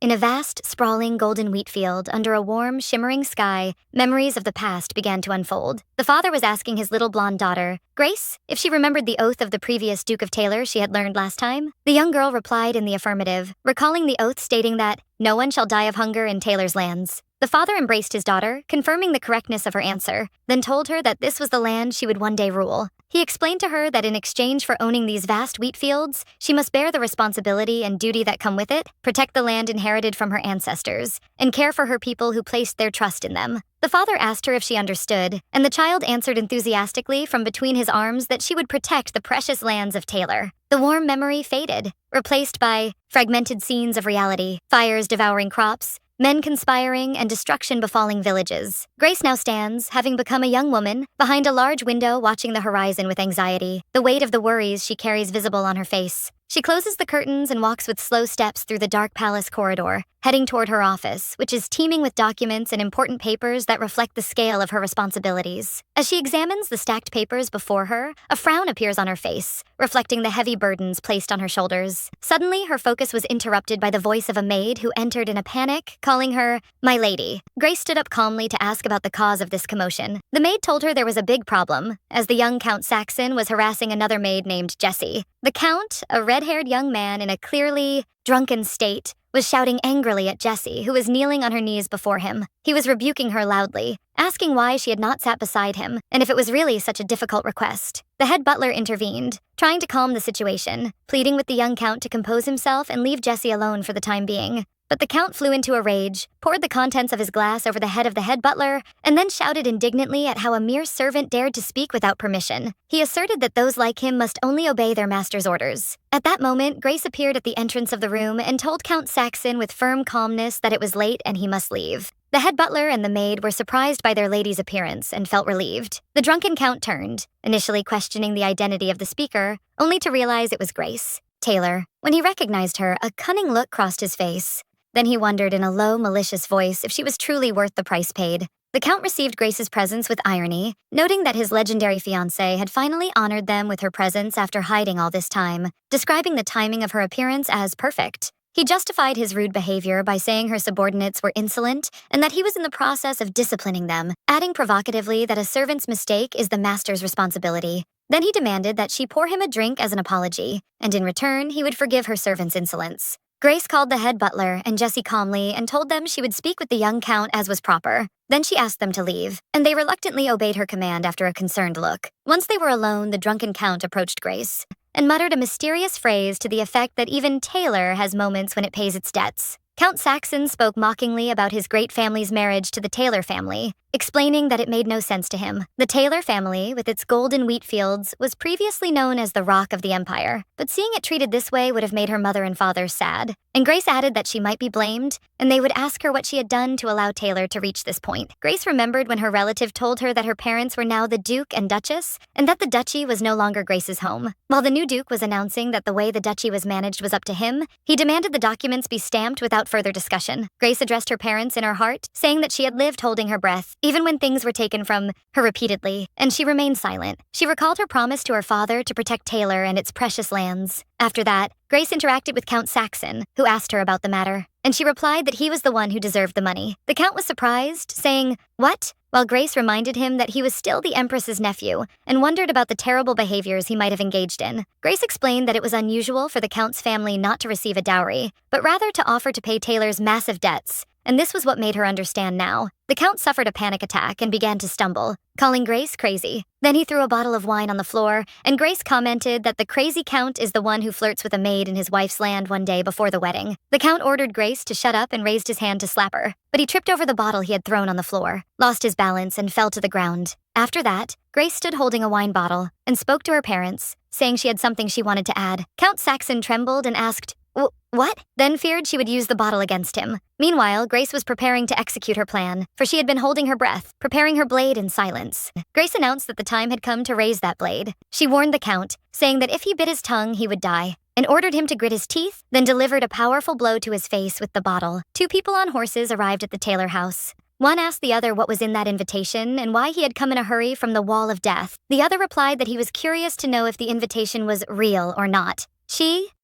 In a vast, sprawling golden wheat field under a warm, shimmering sky, memories of the past began to unfold. The father was asking his little blonde daughter, Grace, if she remembered the oath of the previous Duke of Taylor she had learned last time. The young girl replied in the affirmative, recalling the oath stating that no one shall die of hunger in Taylor's lands. The father embraced his daughter, confirming the correctness of her answer, then told her that this was the land she would one day rule. He explained to her that in exchange for owning these vast wheat fields, she must bear the responsibility and duty that come with it, protect the land inherited from her ancestors, and care for her people who placed their trust in them. The father asked her if she understood, and the child answered enthusiastically from between his arms that she would protect the precious lands of Taylor. The warm memory faded, replaced by fragmented scenes of reality, fires devouring crops, men conspiring, and destruction befalling villages. Grace now stands, having become a young woman, behind a large window watching the horizon with anxiety, the weight of the worries she carries visible on her face. She closes the curtains and walks with slow steps through the dark palace corridor, heading toward her office, which is teeming with documents and important papers that reflect the scale of her responsibilities. As she examines the stacked papers before her, a frown appears on her face, reflecting the heavy burdens placed on her shoulders. Suddenly, her focus was interrupted by the voice of a maid who entered in a panic, calling her, "My lady." Grace stood up calmly to ask about the cause of this commotion. The maid told her there was a big problem, as the young Count Saxon was harassing another maid named Jessie. The Count, a red-haired young man in a clearly drunken state, was shouting angrily at Jessie, who was kneeling on her knees before him. He was rebuking her loudly, asking why she had not sat beside him, and if it was really such a difficult request. The head butler intervened, trying to calm the situation, pleading with the young Count to compose himself and leave Jessie alone for the time being. But the Count flew into a rage, poured the contents of his glass over the head of the head butler, and then shouted indignantly at how a mere servant dared to speak without permission. He asserted that those like him must only obey their master's orders. At that moment, Grace appeared at the entrance of the room and told Count Saxon with firm calmness that it was late and he must leave. The head butler and the maid were surprised by their lady's appearance and felt relieved. The drunken Count turned, initially questioning the identity of the speaker, only to realize it was Grace Taylor. When he recognized her, a cunning look crossed his face. Then he wondered in a low, malicious voice if she was truly worth the price paid. The Count received Grace's presence with irony, noting that his legendary fiancée had finally honored them with her presence after hiding all this time, describing the timing of her appearance as perfect. He justified his rude behavior by saying her subordinates were insolent and that he was in the process of disciplining them, adding provocatively that a servant's mistake is the master's responsibility. Then he demanded that she pour him a drink as an apology, and in return, he would forgive her servant's insolence. Grace called the head butler and Jessie calmly and told them she would speak with the young Count as was proper. Then she asked them to leave, and they reluctantly obeyed her command after a concerned look. Once they were alone, the drunken Count approached Grace and muttered a mysterious phrase to the effect that even Taylor has moments when it pays its debts. Count Saxon spoke mockingly about his great family's marriage to the Taylor family, explaining that it made no sense to him. The Taylor family, with its golden wheat fields, was previously known as the Rock of the Empire, but seeing it treated this way would have made her mother and father sad. And Grace added that she might be blamed, and they would ask her what she had done to allow Taylor to reach this point. Grace remembered when her relative told her that her parents were now the Duke and Duchess, and that the duchy was no longer Grace's home. While the new Duke was announcing that the way the duchy was managed was up to him, he demanded the documents be stamped without further discussion. Grace addressed her parents in her heart, saying that she had lived holding her breath, even when things were taken from her repeatedly, and she remained silent. She recalled her promise to her father to protect Taylor and its precious lands. After that, Grace interacted with Count Saxon, who asked her about the matter, and she replied that he was the one who deserved the money. The Count was surprised, saying, "What?" while Grace reminded him that he was still the Empress's nephew and wondered about the terrible behaviors he might have engaged in. Grace explained that it was unusual for the Count's family not to receive a dowry, but rather to offer to pay Taylor's massive debts, and this was what made her understand now. The Count suffered a panic attack and began to stumble, calling Grace crazy. Then he threw a bottle of wine on the floor, and Grace commented that the crazy Count is the one who flirts with a maid in his wife's land one day before the wedding. The Count ordered Grace to shut up and raised his hand to slap her, but he tripped over the bottle he had thrown on the floor, lost his balance, and fell to the ground. After that, Grace stood holding a wine bottle and spoke to her parents, saying she had something she wanted to add. Count Saxon trembled and asked, "What?" Then feared she would use the bottle against him. Meanwhile, Grace was preparing to execute her plan, for she had been holding her breath, preparing her blade in silence. Grace announced that the time had come to raise that blade. She warned the Count, saying that if he bit his tongue, he would die, and ordered him to grit his teeth, then delivered a powerful blow to his face with the bottle. Two people on horses arrived at the Taylor house. One asked the other what was in that invitation and why he had come in a hurry from the Wall of Death. The other replied that he was curious to know if the invitation was real or not.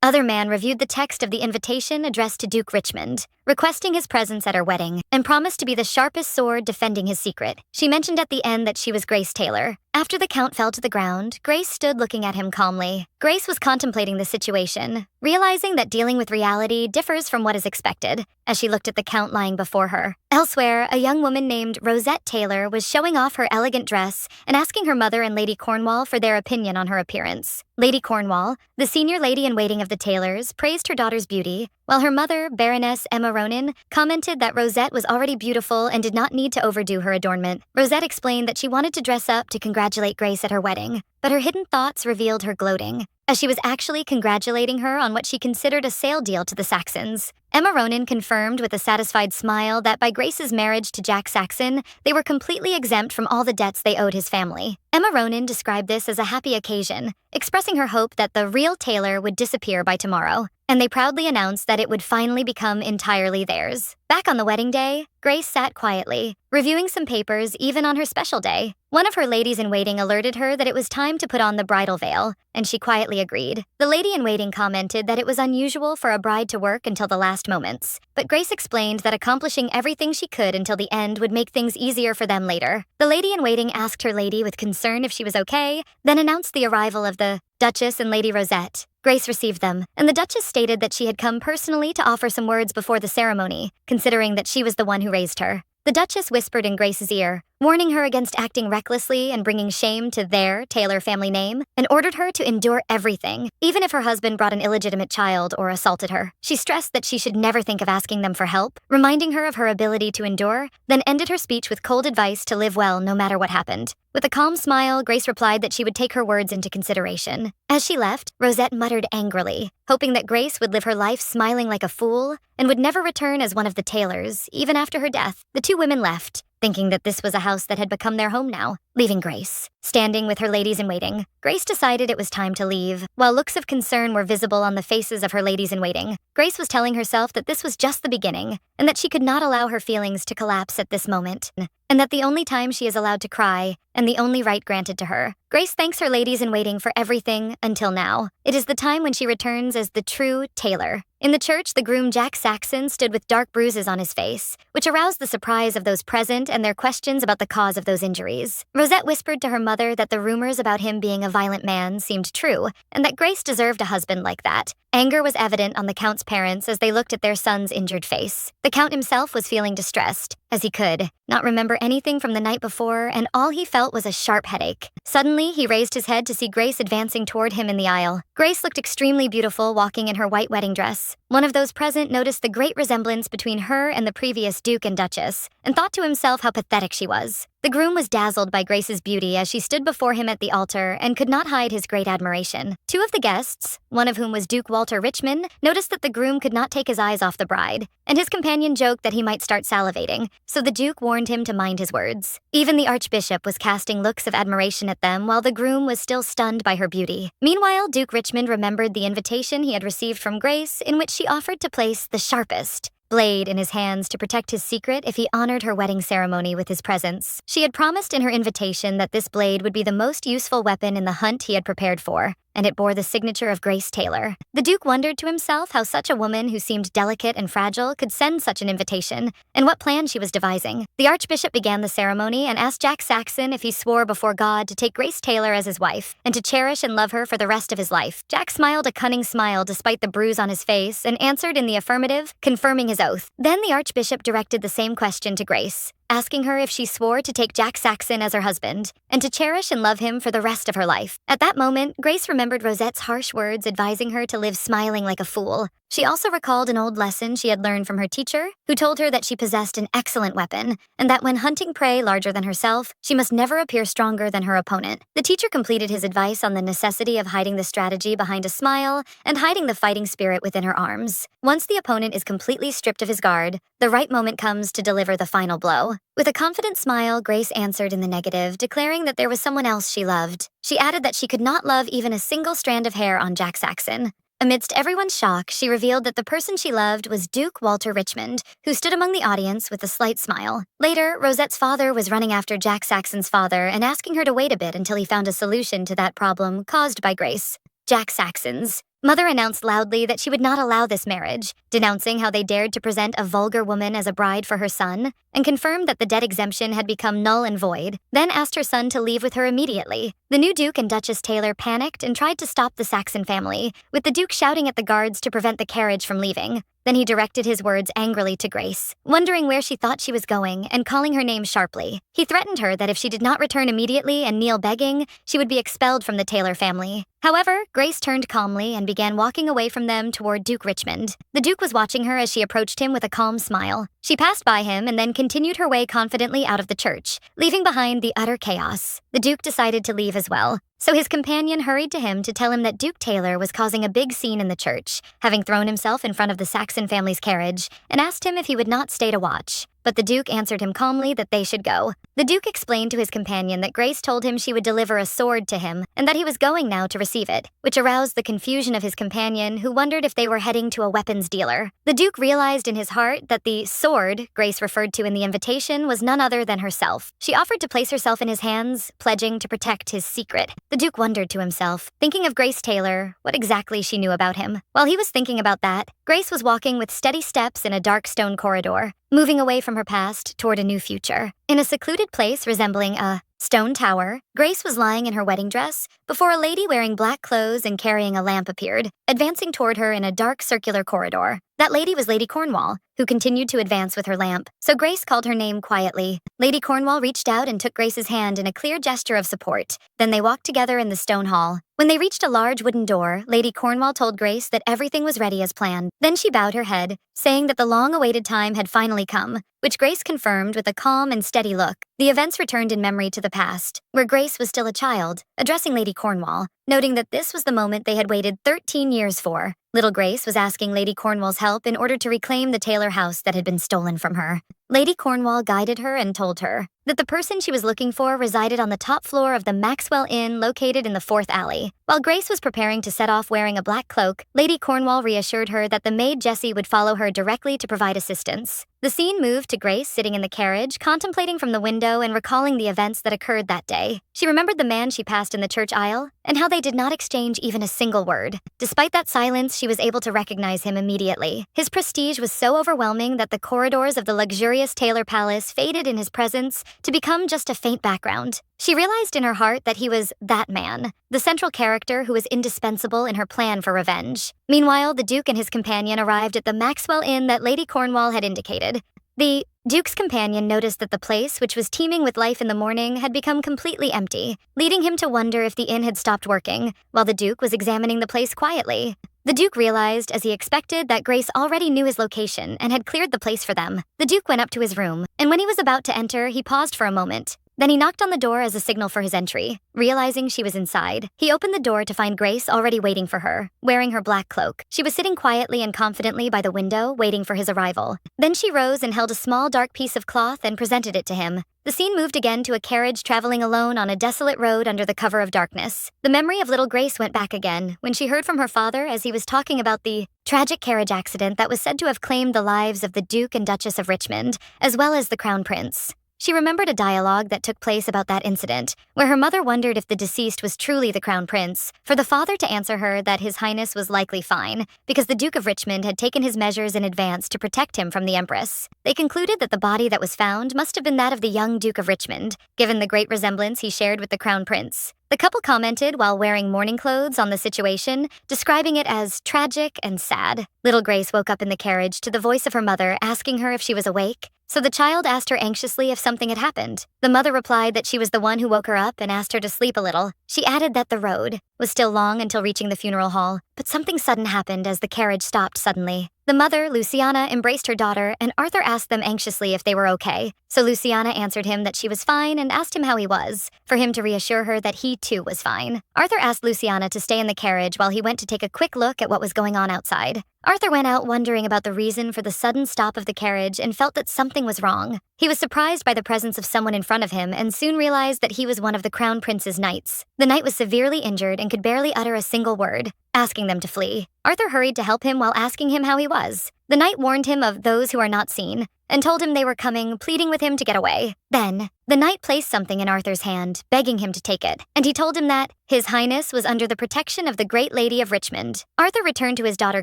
Other man reviewed the text of the invitation addressed to Duke Richmond, requesting his presence at her wedding, and promised to be the sharpest sword defending his secret. She mentioned at the end that she was Grace Taylor. After the Count fell to the ground, Grace stood looking at him calmly. Grace was contemplating the situation, realizing that dealing with reality differs from what is expected, as she looked at the Count lying before her. Elsewhere, a young woman named Rosette Taylor was showing off her elegant dress and asking her mother and Lady Cornwall for their opinion on her appearance. Lady Cornwall, the senior lady-in-waiting of the Taylors, praised her daughter's beauty, while her mother, Baroness Emma Ronan, commented that Rosette was already beautiful and did not need to overdo her adornment. Rosette explained that she wanted to dress up to congratulate Grace at her wedding, but her hidden thoughts revealed her gloating, as she was actually congratulating her on what she considered a sale deal to the Saxons. Emma Ronan confirmed with a satisfied smile that by Grace's marriage to Jack Saxon, they were completely exempt from all the debts they owed his family. Emma Ronan described this as a happy occasion, expressing her hope that the real Taylor would disappear by tomorrow, and they proudly announced that it would finally become entirely theirs. Back on the wedding day, Grace sat quietly, reviewing some papers even on her special day. One of her ladies-in-waiting alerted her that it was time to put on the bridal veil, and she quietly agreed. The lady-in-waiting commented that it was unusual for a bride to work until the last moments, but Grace explained that accomplishing everything she could until the end would make things easier for them later. The lady-in-waiting asked her lady with concern if she was okay, then announced the arrival of the Duchess and Lady Rosette. Grace received them, and the Duchess stated that she had come personally to offer some words before the ceremony, considering that she was the one who raised her. The Duchess whispered in Grace's ear, warning her against acting recklessly and bringing shame to their Taylor family name, and ordered her to endure everything, even if her husband brought an illegitimate child or assaulted her. She stressed that she should never think of asking them for help, reminding her of her ability to endure, then ended her speech with cold advice to live well no matter what happened. With a calm smile, Grace replied that she would take her words into consideration. As she left, Rosette muttered angrily, hoping that Grace would live her life smiling like a fool and would never return as one of the Taylors, even after her death. The two women left, thinking that this was a house that had become their home now, leaving Grace. Standing with her ladies-in-waiting, Grace decided it was time to leave. While looks of concern were visible on the faces of her ladies-in-waiting, Grace was telling herself that this was just the beginning, and that she could not allow her feelings to collapse at this moment, and that the only time she is allowed to cry, and the only right granted to her. Grace thanks her ladies-in-waiting for everything until now. It is the time when she returns as the true Taylor. In the church, the groom Jack Saxon stood with dark bruises on his face, which aroused the surprise of those present and their questions about the cause of those injuries. Rosette whispered to her mother that the rumors about him being a violent man seemed true, and that Grace deserved a husband like that. Anger was evident on the Count's parents as they looked at their son's injured face. The Count himself was feeling distressed, as he could not remember anything from the night before, and all he felt was a sharp headache. Suddenly, he raised his head to see Grace advancing toward him in the aisle. Grace looked extremely beautiful walking in her white wedding dress. One of those present noticed the great resemblance between her and the previous Duke and Duchess, and thought to himself how pathetic she was. The groom was dazzled by Grace's beauty as she stood before him at the altar and could not hide his great admiration. Two of the guests, one of whom was Duke Walter Richmond, noticed that the groom could not take his eyes off the bride, and his companion joked that he might start salivating, so the Duke warned him to mind his words. Even the Archbishop was casting looks of admiration at them while the groom was still stunned by her beauty. Meanwhile, Duke Richmond remembered the invitation he had received from Grace in which she offered to place the sharpest blade in his hands to protect his secret if he honored her wedding ceremony with his presence. She had promised in her invitation that this blade would be the most useful weapon in the hunt he had prepared for, and it bore the signature of Grace Taylor. The Duke wondered to himself how such a woman who seemed delicate and fragile could send such an invitation, and what plan she was devising. The Archbishop began the ceremony and asked Jack Saxon if he swore before God to take Grace Taylor as his wife, and to cherish and love her for the rest of his life. Jack smiled a cunning smile despite the bruise on his face, and answered in the affirmative, confirming his oath. Then the Archbishop directed the same question to Grace, asking her if she swore to take Jack Saxon as her husband, and to cherish and love him for the rest of her life. At that moment, Grace remembered Rosette's harsh words advising her to live smiling like a fool. She also recalled an old lesson she had learned from her teacher, who told her that she possessed an excellent weapon, and that when hunting prey larger than herself, she must never appear stronger than her opponent. The teacher completed his advice on the necessity of hiding the strategy behind a smile and hiding the fighting spirit within her arms. Once the opponent is completely stripped of his guard, the right moment comes to deliver the final blow. With a confident smile, Grace answered in the negative, declaring that there was someone else she loved. She added that she could not love even a single strand of hair on Jack Saxon. Amidst everyone's shock, she revealed that the person she loved was Duke Walter Richmond, who stood among the audience with a slight smile. Later, Rosette's father was running after Jack Saxon's father and asking her to wait a bit until he found a solution to that problem caused by Grace. Jack Saxon's Mother announced loudly that she would not allow this marriage, denouncing how they dared to present a vulgar woman as a bride for her son, and confirmed that the debt exemption had become null and void, then asked her son to leave with her immediately. The new Duke and Duchess Taylor panicked and tried to stop the Saxon family, with the Duke shouting at the guards to prevent the carriage from leaving. Then he directed his words angrily to Grace, wondering where she thought she was going and calling her name sharply. He threatened her that if she did not return immediately and kneel begging, she would be expelled from the Taylor family. However, Grace turned calmly and began walking away from them toward Duke Richmond. The Duke was watching her as she approached him with a calm smile. She passed by him and then continued her way confidently out of the church, leaving behind the utter chaos. The Duke decided to leave as well, so his companion hurried to him to tell him that Duke Taylor was causing a big scene in the church, having thrown himself in front of the Saxon family's carriage, and asked him if he would not stay to watch. But the Duke answered him calmly that they should go. The Duke explained to his companion that Grace told him she would deliver a sword to him, and that he was going now to receive it, which aroused the confusion of his companion, who wondered if they were heading to a weapons dealer. The Duke realized in his heart that the sword Grace referred to in the invitation was none other than herself. She offered to place herself in his hands, pledging to protect his secret. The Duke wondered to himself, thinking of Grace Taylor, what exactly she knew about him. While he was thinking about that, Grace was walking with steady steps in a dark stone corridor, moving away from her past toward a new future. In a secluded place resembling a stone tower, Grace was lying in her wedding dress before a lady wearing black clothes and carrying a lamp appeared, advancing toward her in a dark circular corridor. That lady was Lady Cornwall, who continued to advance with her lamp, so Grace called her name quietly. Lady Cornwall reached out and took Grace's hand in a clear gesture of support. Then they walked together in the stone hall. When they reached a large wooden door, Lady Cornwall told Grace that everything was ready as planned. Then she bowed her head, saying that the long-awaited time had finally come, which Grace confirmed with a calm and steady look. The events returned in memory to the past, where Grace was still a child, addressing Lady Cornwall, noting that this was the moment they had waited 13 years for. Little Grace was asking Lady Cornwall's help in order to reclaim the Taylor house that had been stolen from her. Lady Cornwall guided her and told her that the person she was looking for resided on the top floor of the Maxwell Inn located in the 4th alley. While Grace was preparing to set off wearing a black cloak, Lady Cornwall reassured her that the maid Jessie would follow her directly to provide assistance. The scene moved to Grace sitting in the carriage, contemplating from the window and recalling the events that occurred that day. She remembered the man she passed in the church aisle, and how they did not exchange even a single word. Despite that silence, she was able to recognize him immediately. His prestige was so overwhelming that the corridors of the luxurious Taylor Palace faded in his presence to become just a faint background. She realized in her heart that he was that man, the central character who was indispensable in her plan for revenge. Meanwhile, the Duke and his companion arrived at the Maxwell Inn that Lady Cornwall had indicated. The Duke's companion noticed that the place, which was teeming with life in the morning, had become completely empty, leading him to wonder if the inn had stopped working, while the Duke was examining the place quietly. The Duke realized, as he expected, that Grace already knew his location and had cleared the place for them. The Duke went up to his room, and when he was about to enter, he paused for a moment. Then he knocked on the door as a signal for his entry. Realizing she was inside, he opened the door to find Grace already waiting for her, wearing her black cloak. She was sitting quietly and confidently by the window, waiting for his arrival. Then she rose and held a small dark piece of cloth and presented it to him. The scene moved again to a carriage traveling alone on a desolate road under the cover of darkness. The memory of little Grace went back again when she heard from her father as he was talking about the tragic carriage accident that was said to have claimed the lives of the Duke and Duchess of Richmond, as well as the Crown Prince. She remembered a dialogue that took place about that incident, where her mother wondered if the deceased was truly the Crown Prince, for the father to answer her that His Highness was likely fine, because the Duke of Richmond had taken his measures in advance to protect him from the Empress. They concluded that the body that was found must have been that of the young Duke of Richmond, given the great resemblance he shared with the Crown Prince. The couple commented while wearing mourning clothes on the situation, describing it as tragic and sad. Little Grace woke up in the carriage to the voice of her mother asking her if she was awake, so the child asked her anxiously if something had happened. The mother replied that she was the one who woke her up and asked her to sleep a little. She added that the road was still long until reaching the funeral hall, but something sudden happened as the carriage stopped suddenly. The mother, Luciana, embraced her daughter, and Arthur asked them anxiously if they were okay. So Luciana answered him that she was fine and asked him how he was, for him to reassure her that he too was fine. Arthur asked Luciana to stay in the carriage while he went to take a quick look at what was going on outside. Arthur went out wondering about the reason for the sudden stop of the carriage and felt that something was wrong. He was surprised by the presence of someone in front of him and soon realized that he was one of the Crown Prince's knights. The knight was severely injured and could barely utter a single word, asking them to flee. Arthur hurried to help him while asking him how he was. The knight warned him of those who are not seen, and told him they were coming, pleading with him to get away. Then, The knight placed something in Arthur's hand, begging him to take it, and he told him that His Highness was under the protection of the Great Lady of Richmond. Arthur returned to his daughter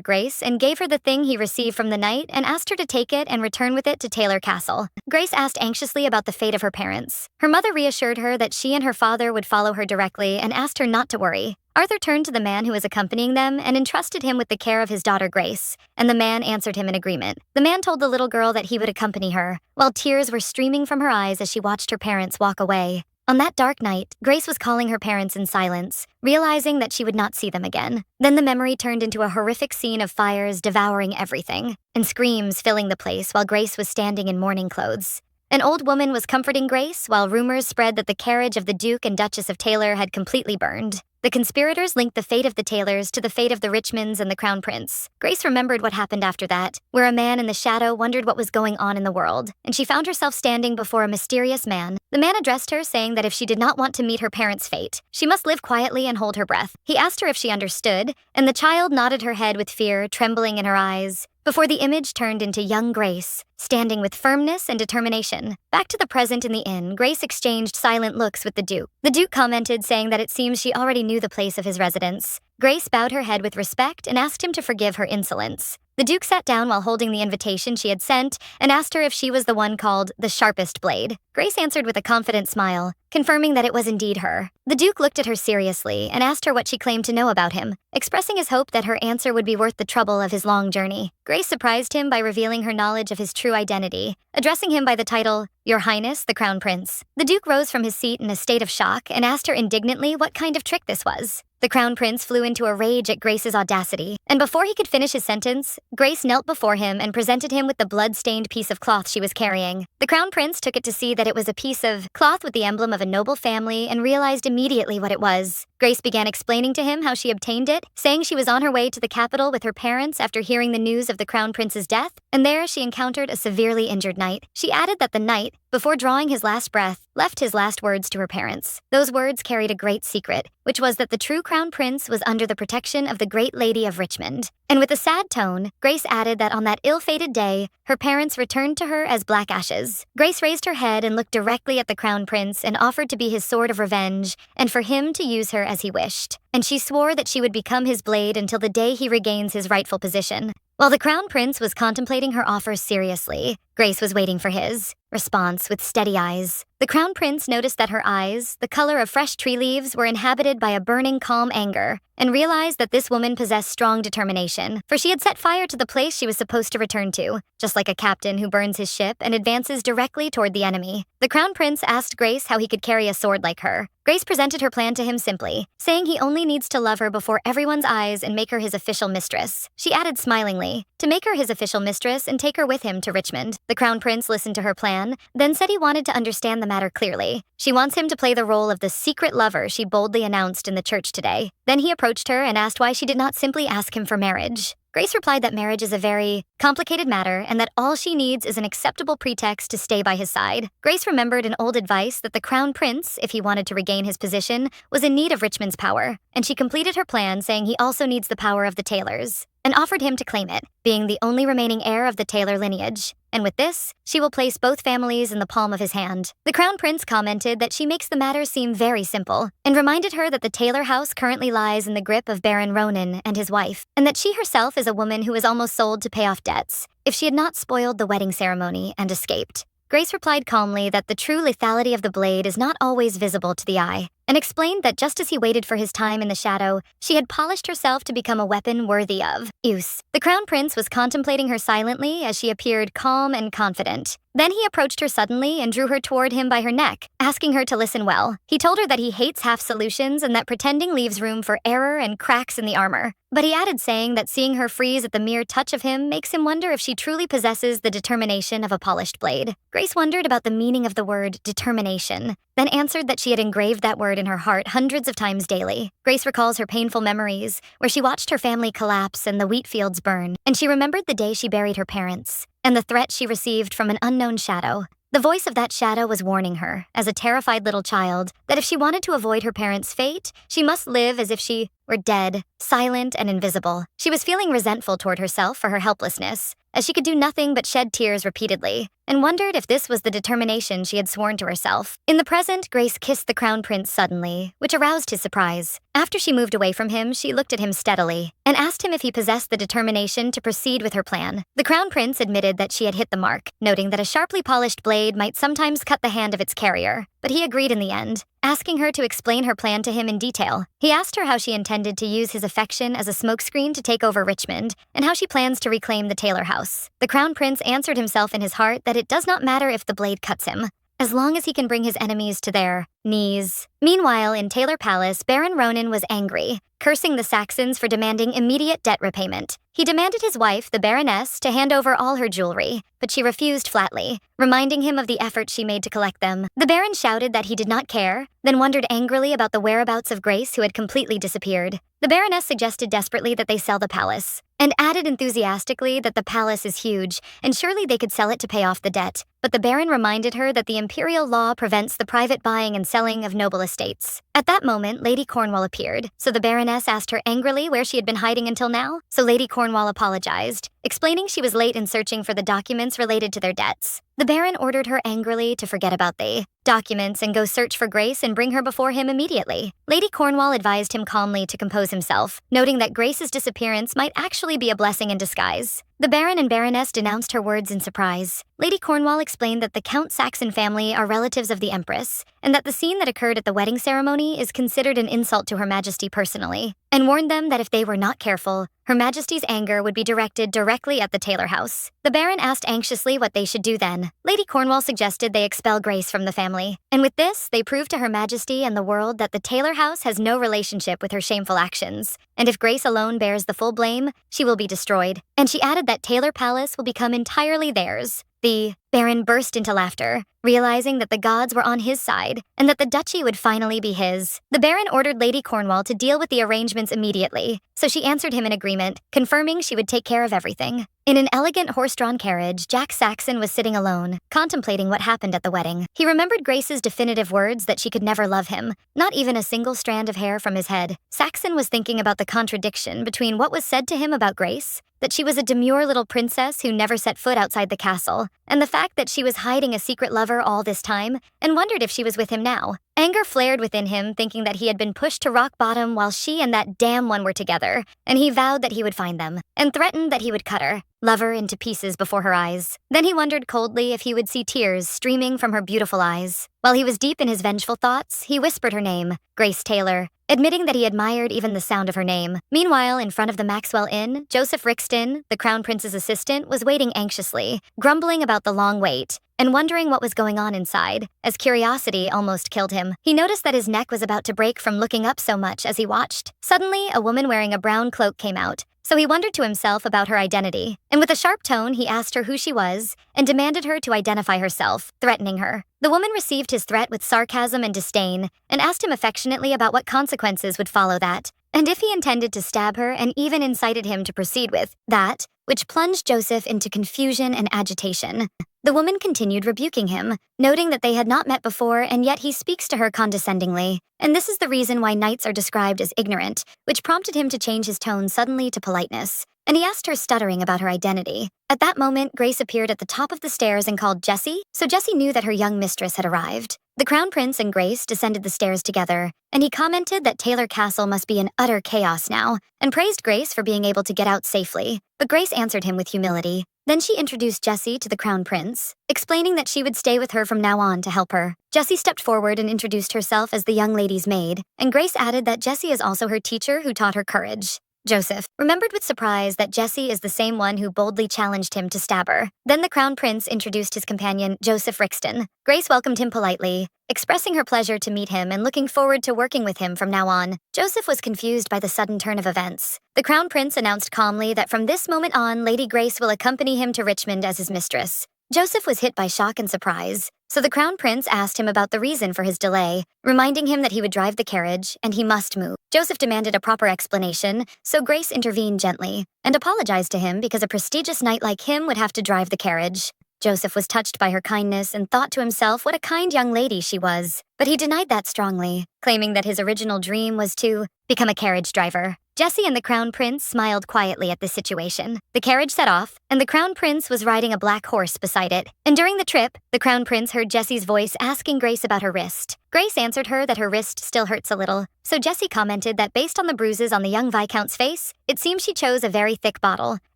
Grace and gave her the thing he received from the knight and asked her to take it and return with it to Taylor Castle. Grace asked anxiously about the fate of her parents. Her mother reassured her that she and her father would follow her directly and asked her not to worry. Arthur turned to the man who was accompanying them and entrusted him with the care of his daughter Grace, and the man answered him in agreement. The man told the little girl that he would accompany her, while tears were streaming from her eyes as she watched her parents walk away. On that dark night, Grace was calling her parents in silence, realizing that she would not see them again. Then the memory turned into a horrific scene of fires devouring everything, and screams filling the place while Grace was standing in mourning clothes. An old woman was comforting Grace, while rumors spread that the carriage of the Duke and Duchess of Taylor had completely burned. The conspirators linked the fate of the Taylors to the fate of the Richmonds and the Crown Prince. Grace remembered what happened after that, where a man in the shadow wondered what was going on in the world, and she found herself standing before a mysterious man. The man addressed her, saying that if she did not want to meet her parents' fate, she must live quietly and hold her breath. He asked her if she understood, and the child nodded her head with fear trembling in her eyes, before the image turned into young Grace, standing with firmness and determination. Back to the present in the inn, Grace exchanged silent looks with the Duke. The Duke commented, saying that it seems she already knew the place of his residence. Grace bowed her head with respect and asked him to forgive her insolence. The Duke sat down while holding the invitation she had sent and asked her if she was the one called the Sharpest Blade. Grace answered with a confident smile, confirming that it was indeed her. The Duke looked at her seriously and asked her what she claimed to know about him, expressing his hope that her answer would be worth the trouble of his long journey. Grace surprised him by revealing her knowledge of his true identity, addressing him by the title, Your Highness, the Crown Prince. The Duke rose from his seat in a state of shock and asked her indignantly what kind of trick this was. The Crown Prince flew into a rage at Grace's audacity, and before he could finish his sentence, Grace knelt before him and presented him with the blood-stained piece of cloth she was carrying. The Crown Prince took it to see that it was a piece of cloth with the emblem of a noble family and realized immediately what it was. Grace began explaining to him how she obtained it, saying she was on her way to the capital with her parents after hearing the news of the Crown Prince's death, and there she encountered a severely injured knight. She added that the knight, before drawing his last breath, left his last words to her parents. Those words carried a great secret, which was that the true Crown Prince was under the protection of the Great Lady of Richmond. And with a sad tone, Grace added that on that ill-fated day, her parents returned to her as black ashes. Grace raised her head and looked directly at the Crown Prince and offered to be his sword of revenge, and for him to use her as he wished. And she swore that she would become his blade until the day he regains his rightful position. While the Crown Prince was contemplating her offer seriously, Grace was waiting for his response with steady eyes. The Crown Prince noticed that her eyes, the color of fresh tree leaves, were inhabited by a burning calm anger, and realized that this woman possessed strong determination, for she had set fire to the place she was supposed to return to, just like a captain who burns his ship and advances directly toward the enemy. The Crown Prince asked Grace how he could carry a sword like her. Grace presented her plan to him simply, saying he only needs to love her before everyone's eyes and make her his official mistress. She added smilingly, to make her his official mistress and take her with him to Richmond. The Crown Prince listened to her plan, then said he wanted to understand the matter clearly. She wants him to play the role of the secret lover she boldly announced in the church today. Then he approached her and asked why she did not simply ask him for marriage. Grace replied that marriage is a very complicated matter and that all she needs is an acceptable pretext to stay by his side. Grace remembered an old advice that the Crown Prince, if he wanted to regain his position, was in need of Richmond's power, and she completed her plan saying he also needs the power of the Taylors, and offered him to claim it, being the only remaining heir of the Taylor lineage. And with this, she will place both families in the palm of his hand. The Crown Prince commented that she makes the matter seem very simple, and reminded her that the Taylor house currently lies in the grip of Baron Ronan and his wife, and that she herself is a woman who is almost sold to pay off debts, if she had not spoiled the wedding ceremony and escaped. Grace replied calmly that the true lethality of the blade is not always visible to the eye, and explained that just as he waited for his time in the shadow, she had polished herself to become a weapon worthy of use. The Crown Prince was contemplating her silently as she appeared calm and confident. Then he approached her suddenly and drew her toward him by her neck, asking her to listen well. He told her that he hates half solutions and that pretending leaves room for error and cracks in the armor. But he added, saying that seeing her freeze at the mere touch of him makes him wonder if she truly possesses the determination of a polished blade. Grace wondered about the meaning of the word determination, then answered that she had engraved that word in her heart hundreds of times daily. Grace recalls her painful memories, where she watched her family collapse and the wheat fields burn, and she remembered the day she buried her parents, and the threat she received from an unknown shadow. The voice of that shadow was warning her, as a terrified little child, that if she wanted to avoid her parents' fate, she must live as if she were dead, silent and invisible. She was feeling resentful toward herself for her helplessness, as she could do nothing but shed tears repeatedly. and wondered if this was the determination she had sworn to herself. In the present, Grace kissed the Crown Prince suddenly, which aroused his surprise. After she moved away from him, she looked at him steadily and asked him if he possessed the determination to proceed with her plan. The Crown Prince admitted that she had hit the mark, noting that a sharply polished blade might sometimes cut the hand of its carrier, but he agreed in the end, asking her to explain her plan to him in detail. He asked her how she intended to use his affection as a smokescreen to take over Richmond, and how she plans to reclaim the Taylor house. The Crown Prince answered himself in his heart that it does not matter if the blade cuts him, as long as he can bring his enemies to their knees. Meanwhile, in Taylor Palace, Baron Ronan was angry, cursing the Saxons for demanding immediate debt repayment. He demanded his wife, the Baroness, to hand over all her jewelry, but she refused flatly, reminding him of the effort she made to collect them. The Baron shouted that he did not care, then wondered angrily about the whereabouts of Grace, who had completely disappeared. The Baroness suggested desperately that they sell the palace, and added enthusiastically that the palace is huge, and surely they could sell it to pay off the debt. But the Baron reminded her that the imperial law prevents the private buying and selling of noble estates. At that moment, Lady Cornwall appeared, so the Baroness asked her angrily where she had been hiding until now. So Lady Cornwall apologized, explaining she was late in searching for the documents related to their debts. The Baron ordered her angrily to forget about the documents and go search for Grace and bring her before him immediately. Lady Cornwall advised him calmly to compose himself, noting that Grace's disappearance might actually be a blessing in disguise. The Baron and Baroness denounced her words in surprise. Lady Cornwall explained that the Count Saxon family are relatives of the Empress, and that the scene that occurred at the wedding ceremony is considered an insult to Her Majesty personally, and warned them that if they were not careful, Her Majesty's anger would be directed directly at the Taylor house. The Baron asked anxiously what they should do then. Lady Cornwall suggested they expel Grace from the family, and with this, they proved to Her Majesty and the world that the Taylor house has no relationship with her shameful actions, and if Grace alone bears the full blame, she will be destroyed. And she added that Taylor Palace will become entirely theirs. The Baron burst into laughter, realizing that the gods were on his side, and that the duchy would finally be his. The Baron ordered Lady Cornwall to deal with the arrangements immediately, so she answered him in agreement, confirming she would take care of everything. In an elegant horse-drawn carriage, Jack Saxon was sitting alone, contemplating what happened at the wedding. He remembered Grace's definitive words that she could never love him, not even a single strand of hair from his head. Saxon was thinking about the contradiction between what was said to him about Grace, that she was a demure little princess who never set foot outside the castle, and the fact that she was hiding a secret lover all this time, and wondered if she was with him now. Anger flared within him, thinking that he had been pushed to rock bottom while she and that damn one were together, and he vowed that he would find them, and threatened that he would cut her, love her into pieces before her eyes. Then he wondered coldly if he would see tears streaming from her beautiful eyes. While he was deep in his vengeful thoughts, he whispered her name, Grace Taylor, admitting that he admired even the sound of her name. Meanwhile, in front of the Maxwell Inn, Joseph Rixton, the Crown Prince's assistant, was waiting anxiously, grumbling about the long wait, and wondering what was going on inside, as curiosity almost killed him. He noticed that his neck was about to break from looking up so much as he watched. Suddenly, a woman wearing a brown cloak came out, so he wondered to himself about her identity, and with a sharp tone he asked her who she was, and demanded her to identify herself, threatening her. The woman received his threat with sarcasm and disdain, and asked him affectionately about what consequences would follow that, and if he intended to stab her, and even incited him to proceed with that, which plunged Joseph into confusion and agitation. The woman continued rebuking him, noting that they had not met before, and yet he speaks to her condescendingly. And this is the reason why knights are described as ignorant, which prompted him to change his tone suddenly to politeness. And he asked her, stuttering, about her identity. At that moment, Grace appeared at the top of the stairs and called Jessie, so Jessie knew that her young mistress had arrived. The Crown Prince and Grace descended the stairs together, and he commented that Taylor Castle must be in utter chaos now, and praised Grace for being able to get out safely. But Grace answered him with humility. Then she introduced Jessie to the Crown Prince, explaining that she would stay with her from now on to help her. Jessie stepped forward and introduced herself as the young lady's maid, and Grace added that Jessie is also her teacher who taught her courage. Joseph remembered with surprise that Jessie is the same one who boldly challenged him to stab her. Then the Crown Prince introduced his companion, Joseph Rixton. Grace welcomed him politely, expressing her pleasure to meet him and looking forward to working with him from now on. Joseph was confused by the sudden turn of events. The Crown Prince announced calmly that from this moment on, Lady Grace will accompany him to Richmond as his mistress. Joseph was hit by shock and surprise, so the Crown Prince asked him about the reason for his delay, reminding him that he would drive the carriage and he must move. Joseph demanded a proper explanation, so Grace intervened gently and apologized to him because a prestigious knight like him would have to drive the carriage. Joseph was touched by her kindness and thought to himself what a kind young lady she was, but he denied that strongly, claiming that his original dream was to become a carriage driver. Jessie and the Crown Prince smiled quietly at this situation. The carriage set off, and the Crown Prince was riding a black horse beside it. And during the trip, the Crown Prince heard Jessie's voice asking Grace about her wrist. Grace answered her that her wrist still hurts a little, so Jessie commented that based on the bruises on the young Viscount's face, it seems she chose a very thick bottle,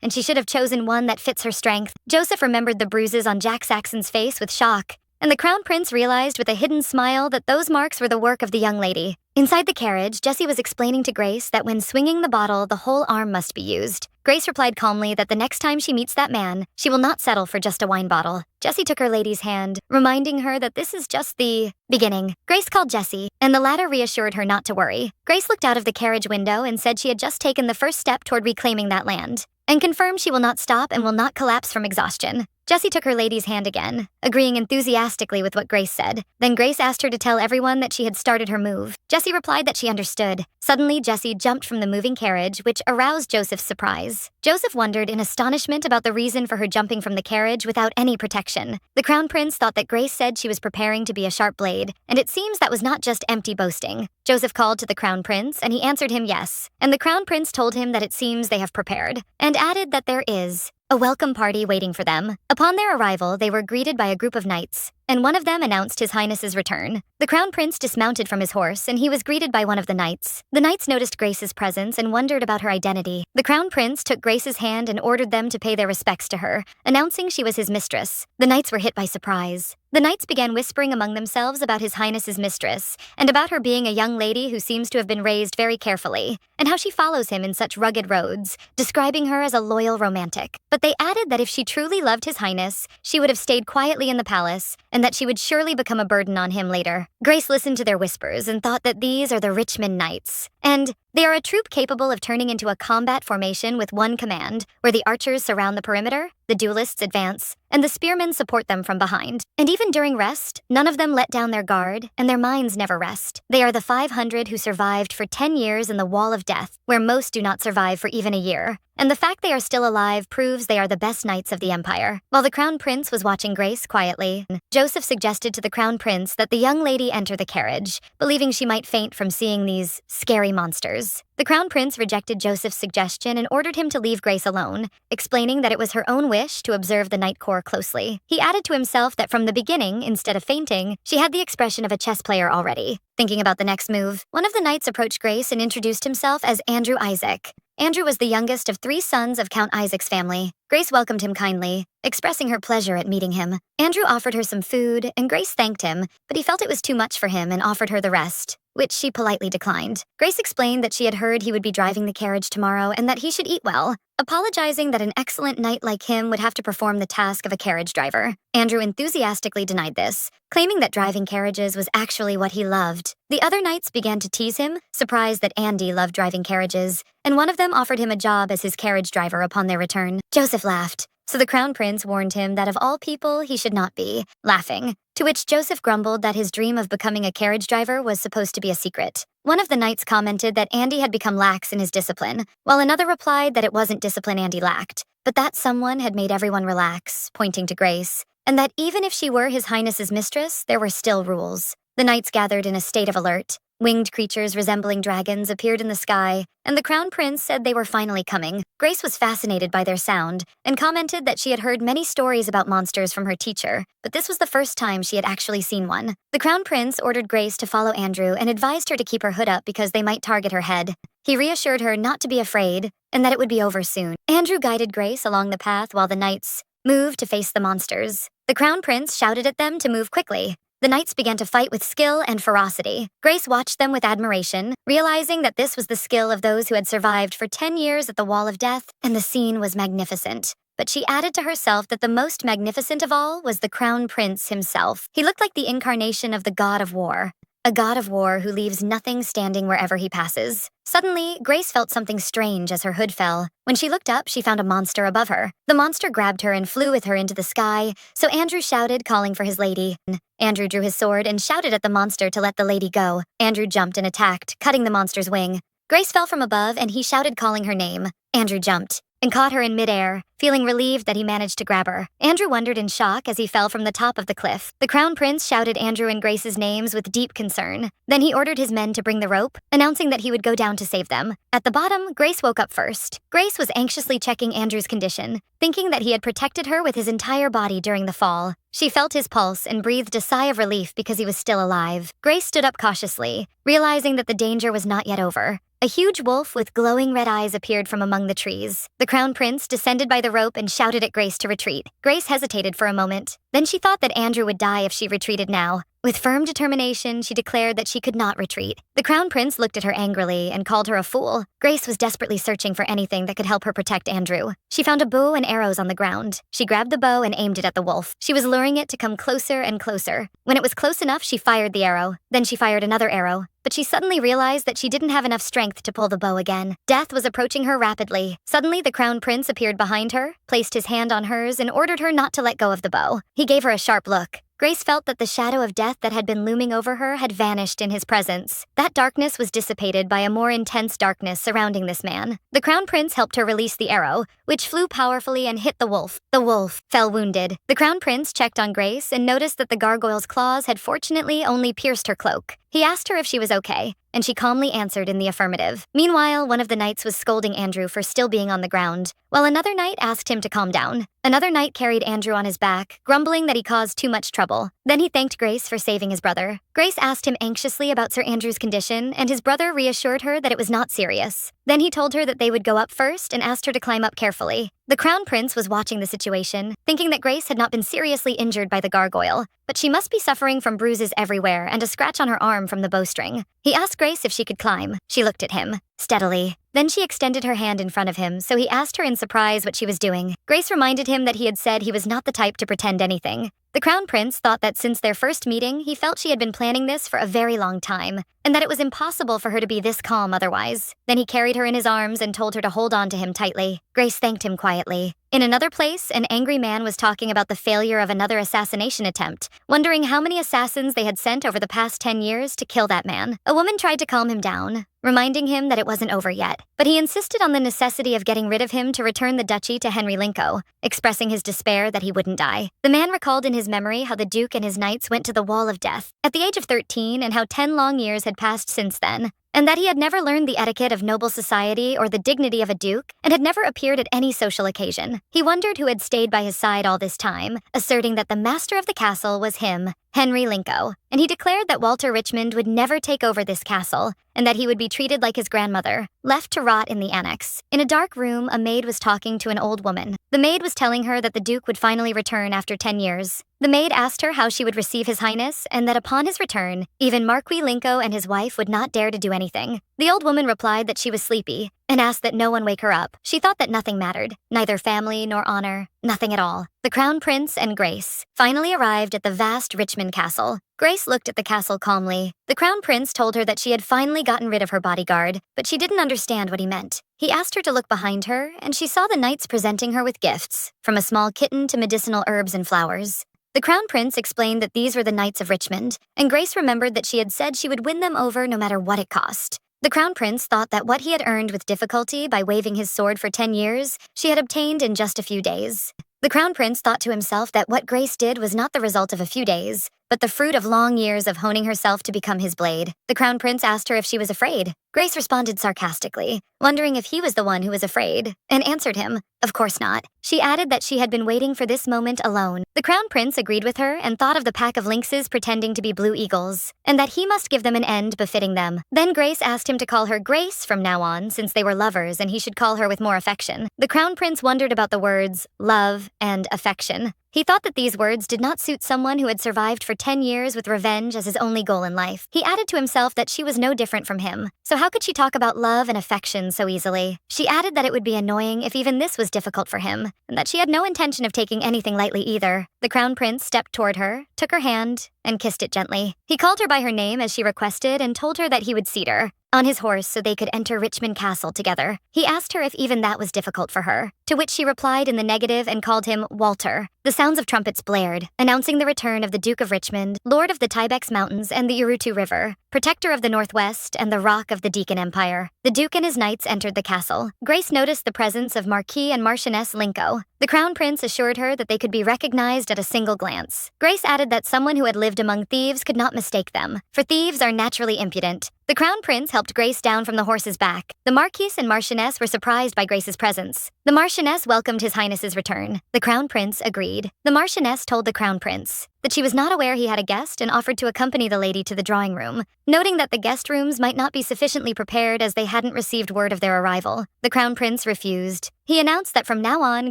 and she should have chosen one that fits her strength. Joseph remembered the bruises on Jack Saxon's face with shock, and the Crown Prince realized with a hidden smile that those marks were the work of the young lady. Inside the carriage, Jessie was explaining to Grace that when swinging the bottle, the whole arm must be used. Grace replied calmly that the next time she meets that man, she will not settle for just a wine bottle. Jessie took her lady's hand, reminding her that this is just the beginning. Grace called Jessie, and the latter reassured her not to worry. Grace looked out of the carriage window and said she had just taken the first step toward reclaiming that land, and confirmed she will not stop and will not collapse from exhaustion. Jessie took her lady's hand again, agreeing enthusiastically with what Grace said. Then Grace asked her to tell everyone that she had started her move. Jessie replied that she understood. Suddenly, Jessie jumped from the moving carriage, which aroused Joseph's surprise. Joseph wondered in astonishment about the reason for her jumping from the carriage without any protection. The Crown Prince thought that Grace said she was preparing to be a sharp blade, and it seems that was not just empty boasting. Joseph called to the Crown Prince, and he answered him yes. And the Crown Prince told him that it seems they have prepared, and added that there is a welcome party waiting for them. Upon their arrival, they were greeted by a group of knights, and one of them announced His Highness's return. The Crown Prince dismounted from his horse, and he was greeted by one of the knights. The knights noticed Grace's presence and wondered about her identity. The Crown Prince took Grace's hand and ordered them to pay their respects to her, announcing she was his mistress. The knights were hit by surprise. The knights began whispering among themselves about His Highness's mistress, and about her being a young lady who seems to have been raised very carefully, and how she follows him in such rugged roads, describing her as a loyal romantic. But they added that if she truly loved His Highness, she would have stayed quietly in the palace, and that she would surely become a burden on him later. Grace listened to their whispers and thought that these are the Richmond Knights, and they are a troop capable of turning into a combat formation with one command, where the archers surround the perimeter, the duelists advance, and the spearmen support them from behind. And even during rest, none of them let down their guard, and their minds never rest. They are the 500 who survived for 10 years in the Wall of Death, where most do not survive for even a year. And the fact they are still alive proves they are the best knights of the Empire. While the Crown Prince was watching Grace quietly, Joseph suggested to the Crown Prince that the young lady enter the carriage, believing she might faint from seeing these scary monsters. The Crown Prince rejected Joseph's suggestion and ordered him to leave Grace alone, explaining that it was her own wish to observe the Night Corps closely. He added to himself that from the beginning, instead of fainting, she had the expression of a chess player already. Thinking about the next move, one of the knights approached Grace and introduced himself as Andrew Isaac. Andrew was the youngest of 3 sons of Count Isaac's family. Grace welcomed him kindly, expressing her pleasure at meeting him. Andrew offered her some food, and Grace thanked him, but he felt it was too much for him and offered her the rest, which she politely declined. Grace explained that she had heard he would be driving the carriage tomorrow and that he should eat well, apologizing that an excellent knight like him would have to perform the task of a carriage driver. Andrew enthusiastically denied this, claiming that driving carriages was actually what he loved. The other knights began to tease him, surprised that Andy loved driving carriages, and one of them offered him a job as his carriage driver upon their return. Joseph laughed, so the Crown Prince warned him that of all people he should not be, laughing, to which Joseph grumbled that his dream of becoming a carriage driver was supposed to be a secret. One of the knights commented that Andy had become lax in his discipline, while another replied that it wasn't discipline Andy lacked, but that someone had made everyone relax, pointing to Grace, and that even if she were His Highness's mistress, there were still rules. The knights gathered in a state of alert. Winged creatures resembling dragons appeared in the sky, and the Crown Prince said they were finally coming. Grace was fascinated by their sound, and commented that she had heard many stories about monsters from her teacher, but this was the first time she had actually seen one. The Crown Prince ordered Grace to follow Andrew and advised her to keep her hood up because they might target her head. He reassured her not to be afraid, and that it would be over soon. Andrew guided Grace along the path while the knights moved to face the monsters. The Crown Prince shouted at them to move quickly. The knights began to fight with skill and ferocity. Grace watched them with admiration, realizing that this was the skill of those who had survived for 10 years at the Wall of Death, and the scene was magnificent. But she added to herself that the most magnificent of all was the Crown Prince himself. He looked like the incarnation of the god of war, a god of war who leaves nothing standing wherever he passes. Suddenly, Grace felt something strange as her hood fell. When she looked up, she found a monster above her. The monster grabbed her and flew with her into the sky, so Andrew shouted, calling for his lady. Andrew drew his sword and shouted at the monster to let the lady go. Andrew jumped and attacked, cutting the monster's wing. Grace fell from above, and he shouted, calling her name. Andrew jumped. and caught her in midair, feeling relieved that he managed to grab her. Andrew wondered in shock as he fell from the top of the cliff. The Crown Prince shouted Andrew and Grace's names with deep concern. Then he ordered his men to bring the rope, announcing that he would go down to save them. At the bottom, Grace woke up first. Grace was anxiously checking Andrew's condition, thinking that he had protected her with his entire body during the fall. She felt his pulse and breathed a sigh of relief because he was still alive. Grace stood up cautiously, realizing that the danger was not yet over. A huge wolf with glowing red eyes appeared from among the trees. The Crown Prince descended by the rope and shouted at Grace to retreat. Grace hesitated for a moment. Then she thought that Andrew would die if she retreated now. With firm determination, she declared that she could not retreat. The Crown Prince looked at her angrily and called her a fool. Grace was desperately searching for anything that could help her protect Andrew. She found a bow and arrows on the ground. She grabbed the bow and aimed it at the wolf. She was luring it to come closer and closer. When it was close enough, she fired the arrow. Then she fired another arrow. But she suddenly realized that she didn't have enough strength to pull the bow again. Death was approaching her rapidly. Suddenly, the Crown Prince appeared behind her, placed his hand on hers, and ordered her not to let go of the bow. He gave her a sharp look. Grace felt that the shadow of death that had been looming over her had vanished in his presence. That darkness was dissipated by a more intense darkness surrounding this man. The Crown Prince helped her release the arrow, which flew powerfully and hit the wolf. The wolf fell wounded. The Crown Prince checked on Grace and noticed that the gargoyle's claws had fortunately only pierced her cloak. He asked her if she was okay, and she calmly answered in the affirmative. Meanwhile, one of the knights was scolding Andrew for still being on the ground, while another knight asked him to calm down. Another knight carried Andrew on his back, grumbling that he caused too much trouble. Then he thanked Grace for saving his brother. Grace asked him anxiously about Sir Andrew's condition, and his brother reassured her that it was not serious. Then he told her that they would go up first and asked her to climb up carefully. The Crown Prince was watching the situation, thinking that Grace had not been seriously injured by the gargoyle, but she must be suffering from bruises everywhere and a scratch on her arm from the bowstring. He asked Grace if she could climb. She looked at him steadily. Then she extended her hand in front of him, so he asked her in surprise what she was doing. Grace reminded him that he had said he was not the type to pretend anything. The Crown Prince thought that since their first meeting, he felt she had been planning this for a very long time, and that it was impossible for her to be this calm otherwise. Then he carried her in his arms and told her to hold on to him tightly. Grace thanked him quietly. In another place, an angry man was talking about the failure of another assassination attempt, wondering how many assassins they had sent over the past 10 years to kill that man. A woman tried to calm him down, reminding him that it wasn't over yet, but he insisted on the necessity of getting rid of him to return the duchy to Henry Linco, expressing his despair that he wouldn't die. The man recalled in his memory how the Duke and his knights went to the Wall of Death at the age of 13 and how 10 long years had passed since then, and that he had never learned the etiquette of noble society or the dignity of a duke, and had never appeared at any social occasion. He wondered who had stayed by his side all this time, asserting that the master of the castle was him, Henry Linco, and he declared that Walter Richmond would never take over this castle, and that he would be treated like his grandmother, left to rot in the annex. In a dark room, a maid was talking to an old woman. The maid was telling her that the Duke would finally return after 10 years. The maid asked her how she would receive His Highness, and that upon his return, even Marquis Linco and his wife would not dare to do anything. The old woman replied that she was sleepy, and asked that no one wake her up. She thought that nothing mattered, neither family nor honor, nothing at all. The Crown Prince and Grace finally arrived at the vast Richmond Castle. Grace looked at the castle calmly. The Crown Prince told her that she had finally gotten rid of her bodyguard, but she didn't understand what he meant. He asked her to look behind her, and she saw the knights presenting her with gifts, from a small kitten to medicinal herbs and flowers. The Crown Prince explained that these were the Knights of Richmond, and Grace remembered that she had said she would win them over no matter what it cost. The Crown Prince thought that what he had earned with difficulty by waving his sword for 10 years, she had obtained in just a few days. The Crown Prince thought to himself that what Grace did was not the result of a few days, but the fruit of long years of honing herself to become his blade. The Crown Prince asked her if she was afraid. Grace responded sarcastically, wondering if he was the one who was afraid, and answered him, of course not. She added that she had been waiting for this moment alone. The Crown Prince agreed with her and thought of the pack of lynxes pretending to be blue eagles, and that he must give them an end befitting them. Then Grace asked him to call her Grace from now on, since they were lovers and he should call her with more affection. The Crown Prince wondered about the words love and affection. He thought that these words did not suit someone who had survived for 10 years with revenge as his only goal in life. He added to himself that she was no different from him, so how could she talk about love and affection so easily? She added that it would be annoying if even this was difficult for him, and that she had no intention of taking anything lightly either. The Crown Prince stepped toward her, took her hand, and kissed it gently. He called her by her name as she requested and told her that he would seat her on his horse so they could enter Richmond Castle together. He asked her if even that was difficult for her, to which she replied in the negative and called him Walter. The sounds of trumpets blared, announcing the return of the Duke of Richmond, Lord of the Tybex Mountains and the Urutu River, protector of the Northwest and the Rock of the Deacon Empire. The Duke and his knights entered the castle. Grace noticed the presence of Marquis and Marchioness Linko. The Crown Prince assured her that they could be recognized at a single glance. Grace added that someone who had lived among thieves could not mistake them, for thieves are naturally impudent. The Crown Prince helped Grace down from the horse's back. The Marquis and Marchioness were surprised by Grace's presence. The Marchioness welcomed His Highness's return. The Crown Prince agreed. The Marchioness told the Crown Prince that she was not aware he had a guest and offered to accompany the lady to the drawing room, noting that the guest rooms might not be sufficiently prepared as they hadn't received word of their arrival. The Crown Prince refused. He announced that from now on,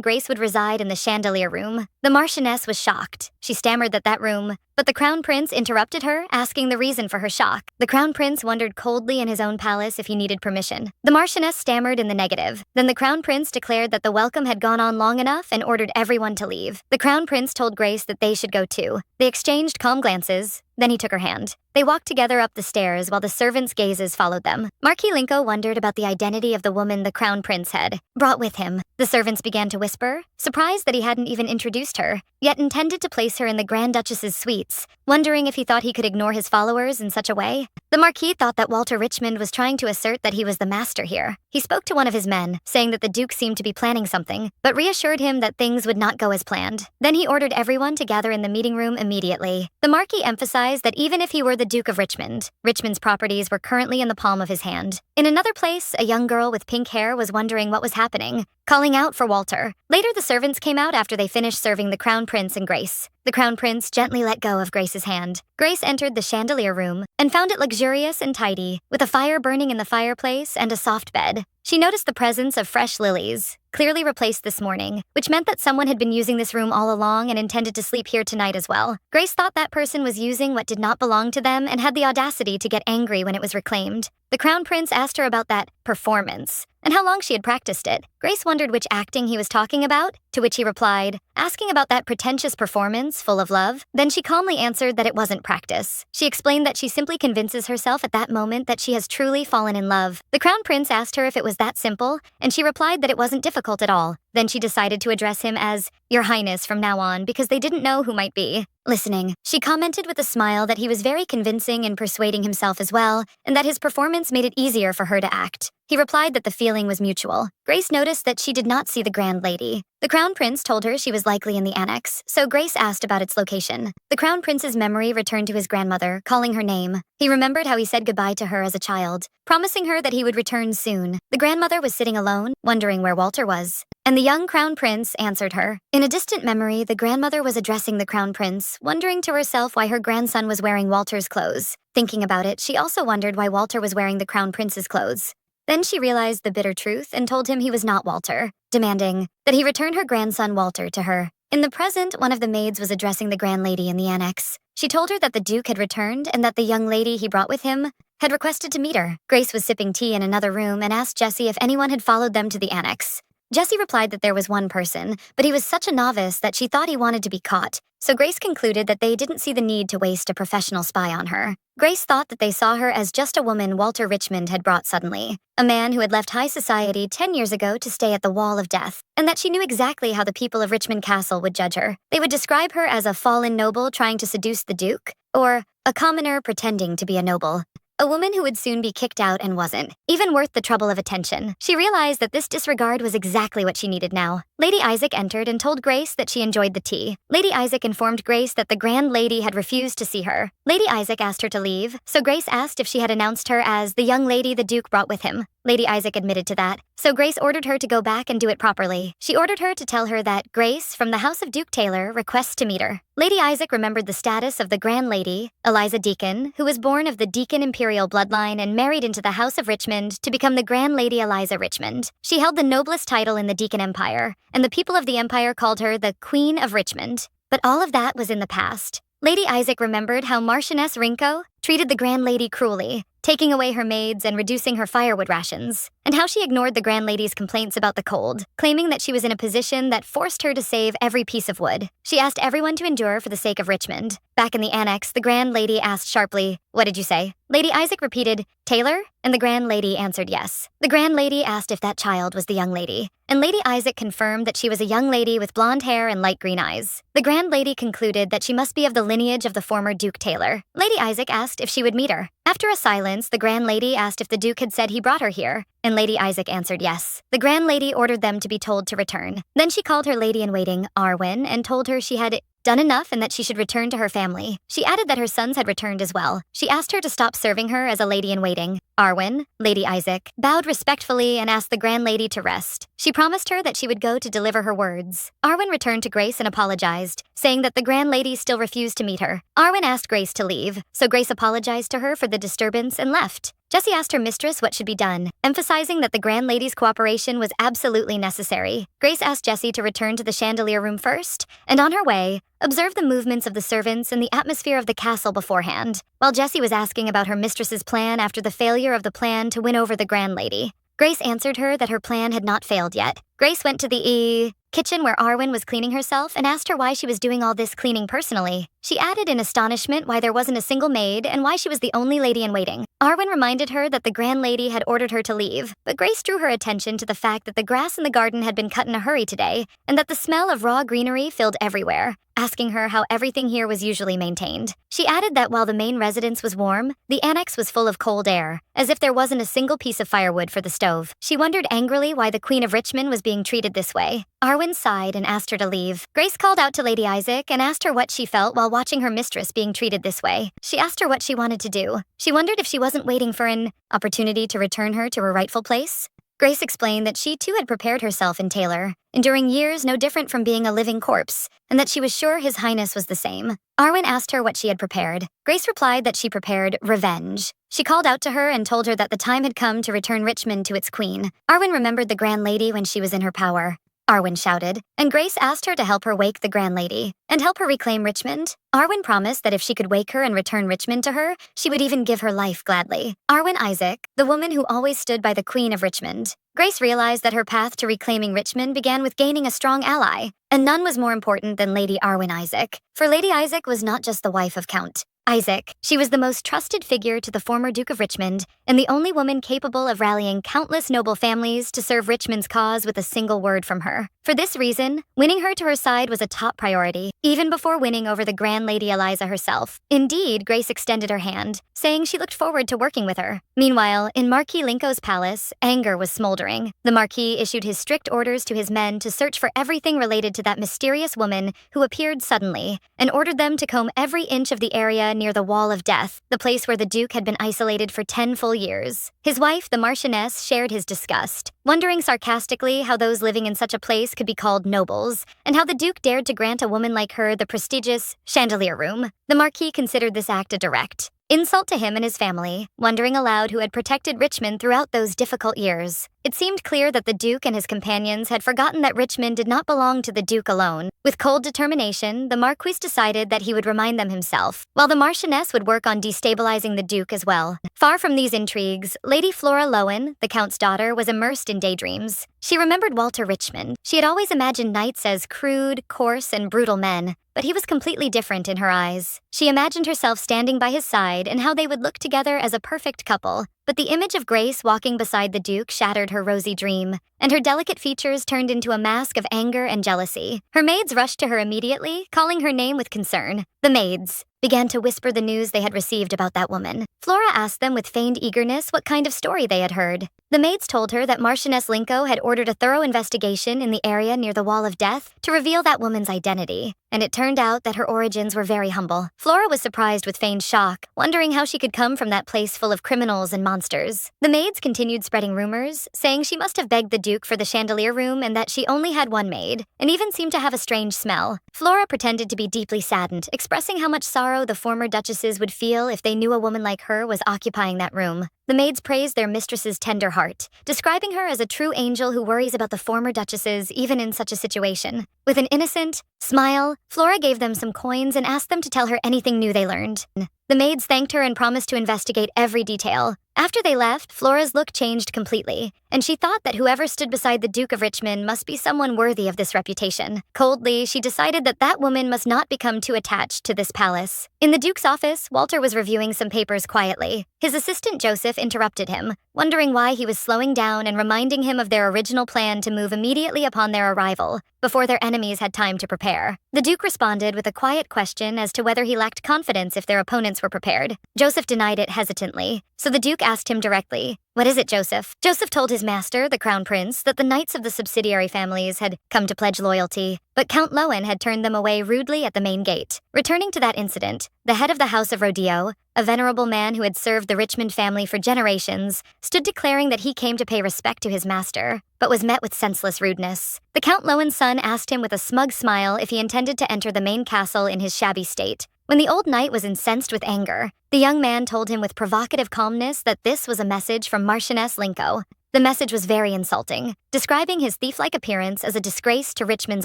Grace would reside in the chandelier room. The Marchioness was shocked. She stammered that room, but the Crown Prince interrupted her, asking the reason for her shock. The Crown Prince wondered coldly in his own palace if he needed permission. The Marchioness stammered in the negative. Then the Crown Prince declared that the welcome had gone on long enough and ordered everyone to leave. The Crown Prince told Grace that they should go too. They exchanged calm glances. Then he took her hand. They walked together up the stairs while the servants' gazes followed them. Marquis Linko wondered about the identity of the woman the Crown Prince had brought with him. The servants began to whisper, surprised that he hadn't even introduced her, yet intended to place her in the Grand Duchess's suites, wondering if he thought he could ignore his followers in such a way. The Marquis thought that Walter Richmond was trying to assert that he was the master here. He spoke to one of his men, saying that the Duke seemed to be planning something, but reassured him that things would not go as planned. Then he ordered everyone to gather in the meeting room immediately. The Marquis emphasized that even if he were the Duke of Richmond, Richmond's properties were currently in the palm of his hand. In another place, a young girl with pink hair was wondering what was happening, calling out for Walter. Later, the servants came out after they finished serving the Crown Prince and Grace. The Crown Prince gently let go of Grace's hand. Grace entered the chandelier room and found it luxurious and tidy, with a fire burning in the fireplace and a soft bed. She noticed the presence of fresh lilies, clearly replaced this morning, which meant that someone had been using this room all along and intended to sleep here tonight as well. Grace thought that person was using what did not belong to them and had the audacity to get angry when it was reclaimed. The Crown Prince asked her about that performance and how long she had practiced it. Grace wondered which acting he was talking about, to which he replied, asking about that pretentious performance full of love. Then she calmly answered that it wasn't practice. She explained that she simply convinces herself at that moment that she has truly fallen in love. The Crown Prince asked her if it was that simple, and she replied that it wasn't difficult at all. Then she decided to address him as Your Highness from now on because they didn't know who might be listening. She commented with a smile that he was very convincing in persuading himself as well, and that his performance made it easier for her to act. He replied that the feeling was mutual. Grace noticed that she did not see the Grand Lady. The Crown Prince told her she was likely in the annex, so Grace asked about its location. The Crown Prince's memory returned to his grandmother, calling her name. He remembered how he said goodbye to her as a child, promising her that he would return soon. The grandmother was sitting alone, wondering where Walter was. And the young Crown Prince answered her. In a distant memory, the grandmother was addressing the Crown Prince, wondering to herself why her grandson was wearing Walter's clothes. Thinking about it, she also wondered why Walter was wearing the Crown Prince's clothes. Then she realized the bitter truth and told him he was not Walter, demanding that he return her grandson Walter to her. In the present, one of the maids was addressing the Grand Lady in the annex. She told her that the Duke had returned and that the young lady he brought with him had requested to meet her. Grace was sipping tea in another room and asked Jessie if anyone had followed them to the annex. Jessie replied that there was one person, but he was such a novice that she thought he wanted to be caught, so Grace concluded that they didn't see the need to waste a professional spy on her. Grace thought that they saw her as just a woman Walter Richmond had brought suddenly, a man who had left high society 10 years ago to stay at the Wall of Death, and that she knew exactly how the people of Richmond Castle would judge her. They would describe her as a fallen noble trying to seduce the Duke, or a commoner pretending to be a noble. A woman who would soon be kicked out and wasn't even worth the trouble of attention. She realized that this disregard was exactly what she needed now. Lady Isaac entered and told Grace that she enjoyed the tea. Lady Isaac informed Grace that the Grand Lady had refused to see her. Lady Isaac asked her to leave, so Grace asked if she had announced her as the young lady the Duke brought with him. Lady Isaac admitted to that, so Grace ordered her to go back and do it properly. She ordered her to tell her that Grace, from the house of Duke Taylor, requests to meet her. Lady Isaac remembered the status of the Grand Lady, Eliza Deacon, who was born of the Deacon imperial bloodline and married into the House of Richmond to become the Grand Lady Eliza Richmond. She held the noblest title in the Deacon Empire, and the people of the empire called her the Queen of Richmond. But all of that was in the past. Lady Isaac remembered how Marchioness Rinko treated the Grand Lady cruelly, taking away her maids and reducing her firewood rations, and how she ignored the Grand Lady's complaints about the cold, claiming that she was in a position that forced her to save every piece of wood. She asked everyone to endure for the sake of Richmond. Back in the annex, the Grand Lady asked sharply, "What did you say?" Lady Isaac repeated, "Taylor?" And the Grand Lady answered yes. The Grand Lady asked if that child was the young lady, and Lady Isaac confirmed that she was a young lady with blonde hair and light green eyes. The Grand Lady concluded that she must be of the lineage of the former Duke Taylor. Lady Isaac asked if she would meet her. After a silence, the Grand Lady asked if the Duke had said he brought her here, and Lady Isaac answered yes. The Grand Lady ordered them to be told to return. Then she called her lady-in-waiting, Arwen, and told her she had done enough and that she should return to her family. She added that her sons had returned as well. She asked her to stop serving her as a lady-in-waiting. Arwen, Lady Isaac, bowed respectfully and asked the Grand Lady to rest. She promised her that she would go to deliver her words. Arwen returned to Grace and apologized, saying that the Grand Lady still refused to meet her. Arwen asked Grace to leave, so Grace apologized to her for the disturbance and left. Jessie asked her mistress what should be done, emphasizing that the Grand Lady's cooperation was absolutely necessary. Grace asked Jessie to return to the chandelier room first, and on her way, observe the movements of the servants and the atmosphere of the castle beforehand, while Jessie was asking about her mistress's plan after the failure of the plan to win over the Grand Lady. Grace answered her that her plan had not failed yet. Grace went to the kitchen where Arwen was cleaning herself and asked her why she was doing all this cleaning personally. She added in astonishment why there wasn't a single maid and why she was the only lady-in-waiting. Arwen reminded her that the Grand Lady had ordered her to leave, but Grace drew her attention to the fact that the grass in the garden had been cut in a hurry today and that the smell of raw greenery filled everywhere, asking her how everything here was usually maintained. She added that while the main residence was warm, the annex was full of cold air, as if there wasn't a single piece of firewood for the stove. She wondered angrily why the Queen of Richmond was being treated this way. Arwen sighed and asked her to leave. Grace called out to Lady Isaac and asked her what she felt while watching her mistress being treated this way. She asked her what she wanted to do. She wondered if she wasn't waiting for an opportunity to return her to her rightful place. Grace explained that she too had prepared herself in Taylor, enduring years no different from being a living corpse, and that she was sure His Highness was the same. Arwen asked her what she had prepared. Grace replied that she prepared revenge. She called out to her and told her that the time had come to return Richmond to its queen. Arwen remembered the Grand Lady when she was in her power. Arwen shouted, and Grace asked her to help her wake the Grand Lady and help her reclaim Richmond. Arwen promised that if she could wake her and return Richmond to her, she would even give her life gladly. Arwen Isaac, the woman who always stood by the Queen of Richmond. Grace realized that her path to reclaiming Richmond began with gaining a strong ally, and none was more important than Lady Arwen Isaac. For Lady Isaac was not just the wife of Count Isaac. She was the most trusted figure to the former Duke of Richmond, and the only woman capable of rallying countless noble families to serve Richmond's cause with a single word from her. For this reason, winning her to her side was a top priority, even before winning over the Grand Lady Eliza herself. Indeed, Grace extended her hand, saying she looked forward to working with her. Meanwhile, in Marquis Linco's palace, anger was smoldering. The Marquis issued his strict orders to his men to search for everything related to that mysterious woman who appeared suddenly, and ordered them to comb every inch of the area near the Wall of Death, the place where the Duke had been isolated for 10 full years. His wife, the Marchioness, shared his disgust, wondering sarcastically how those living in such a place could be called nobles, and how the Duke dared to grant a woman like her the prestigious chandelier room. The Marquis considered this act a direct insult to him and his family, wondering aloud who had protected Richmond throughout those difficult years. It seemed clear that the Duke and his companions had forgotten that Richmond did not belong to the Duke alone. With cold determination, the Marquis decided that he would remind them himself, while the Marchioness would work on destabilizing the Duke as well. Far from these intrigues, Lady Flora Lowen, the Count's daughter, was immersed in daydreams. She remembered Walter Richmond. She had always imagined knights as crude, coarse, and brutal men, but he was completely different in her eyes. She imagined herself standing by his side and how they would look together as a perfect couple. But the image of Grace walking beside the Duke shattered her rosy dream, and her delicate features turned into a mask of anger and jealousy. Her maids rushed to her immediately, calling her name with concern. The maids began to whisper the news they had received about that woman. Flora asked them with feigned eagerness what kind of story they had heard. The maids told her that Marchioness Linco had ordered a thorough investigation in the area near the Wall of Death to reveal that woman's identity, and it turned out that her origins were very humble. Flora was surprised with feigned shock, wondering how she could come from that place full of criminals and monsters. The maids continued spreading rumors, saying she must have begged the Duke for the chandelier room and that she only had one maid, and even seemed to have a strange smell. Flora pretended to be deeply saddened, expressing how much sorrow the former duchesses would feel if they knew a woman like her was occupying that room. The maids praised their mistress's tender heart, describing her as a true angel who worries about the former duchesses even in such a situation. With an innocent smile, Flora gave them some coins and asked them to tell her anything new they learned. The maids thanked her and promised to investigate every detail. After they left, Flora's look changed completely, and she thought that whoever stood beside the Duke of Richmond must be someone worthy of this reputation. Coldly, she decided that that woman must not become too attached to this palace. In the Duke's office, Walter was reviewing some papers quietly. His assistant Joseph interrupted him, wondering why he was slowing down and reminding him of their original plan to move immediately upon their arrival, before their enemies had time to prepare. The Duke responded with a quiet question as to whether he lacked confidence if their opponents were prepared. Joseph denied it hesitantly, so the Duke asked him directly, "What is it, Joseph?" Joseph told his master, the Crown Prince, that the knights of the subsidiary families had come to pledge loyalty, but Count Lowen had turned them away rudely at the main gate. Returning to that incident, the head of the House of Rodeo, a venerable man who had served the Richmond family for generations, stood declaring that he came to pay respect to his master, but was met with senseless rudeness. The Count Lowen's son asked him with a smug smile if he intended to enter the main castle in his shabby state. When the old knight was incensed with anger, the young man told him with provocative calmness that this was a message from Marchioness Linco. The message was very insulting, describing his thief-like appearance as a disgrace to Richmond's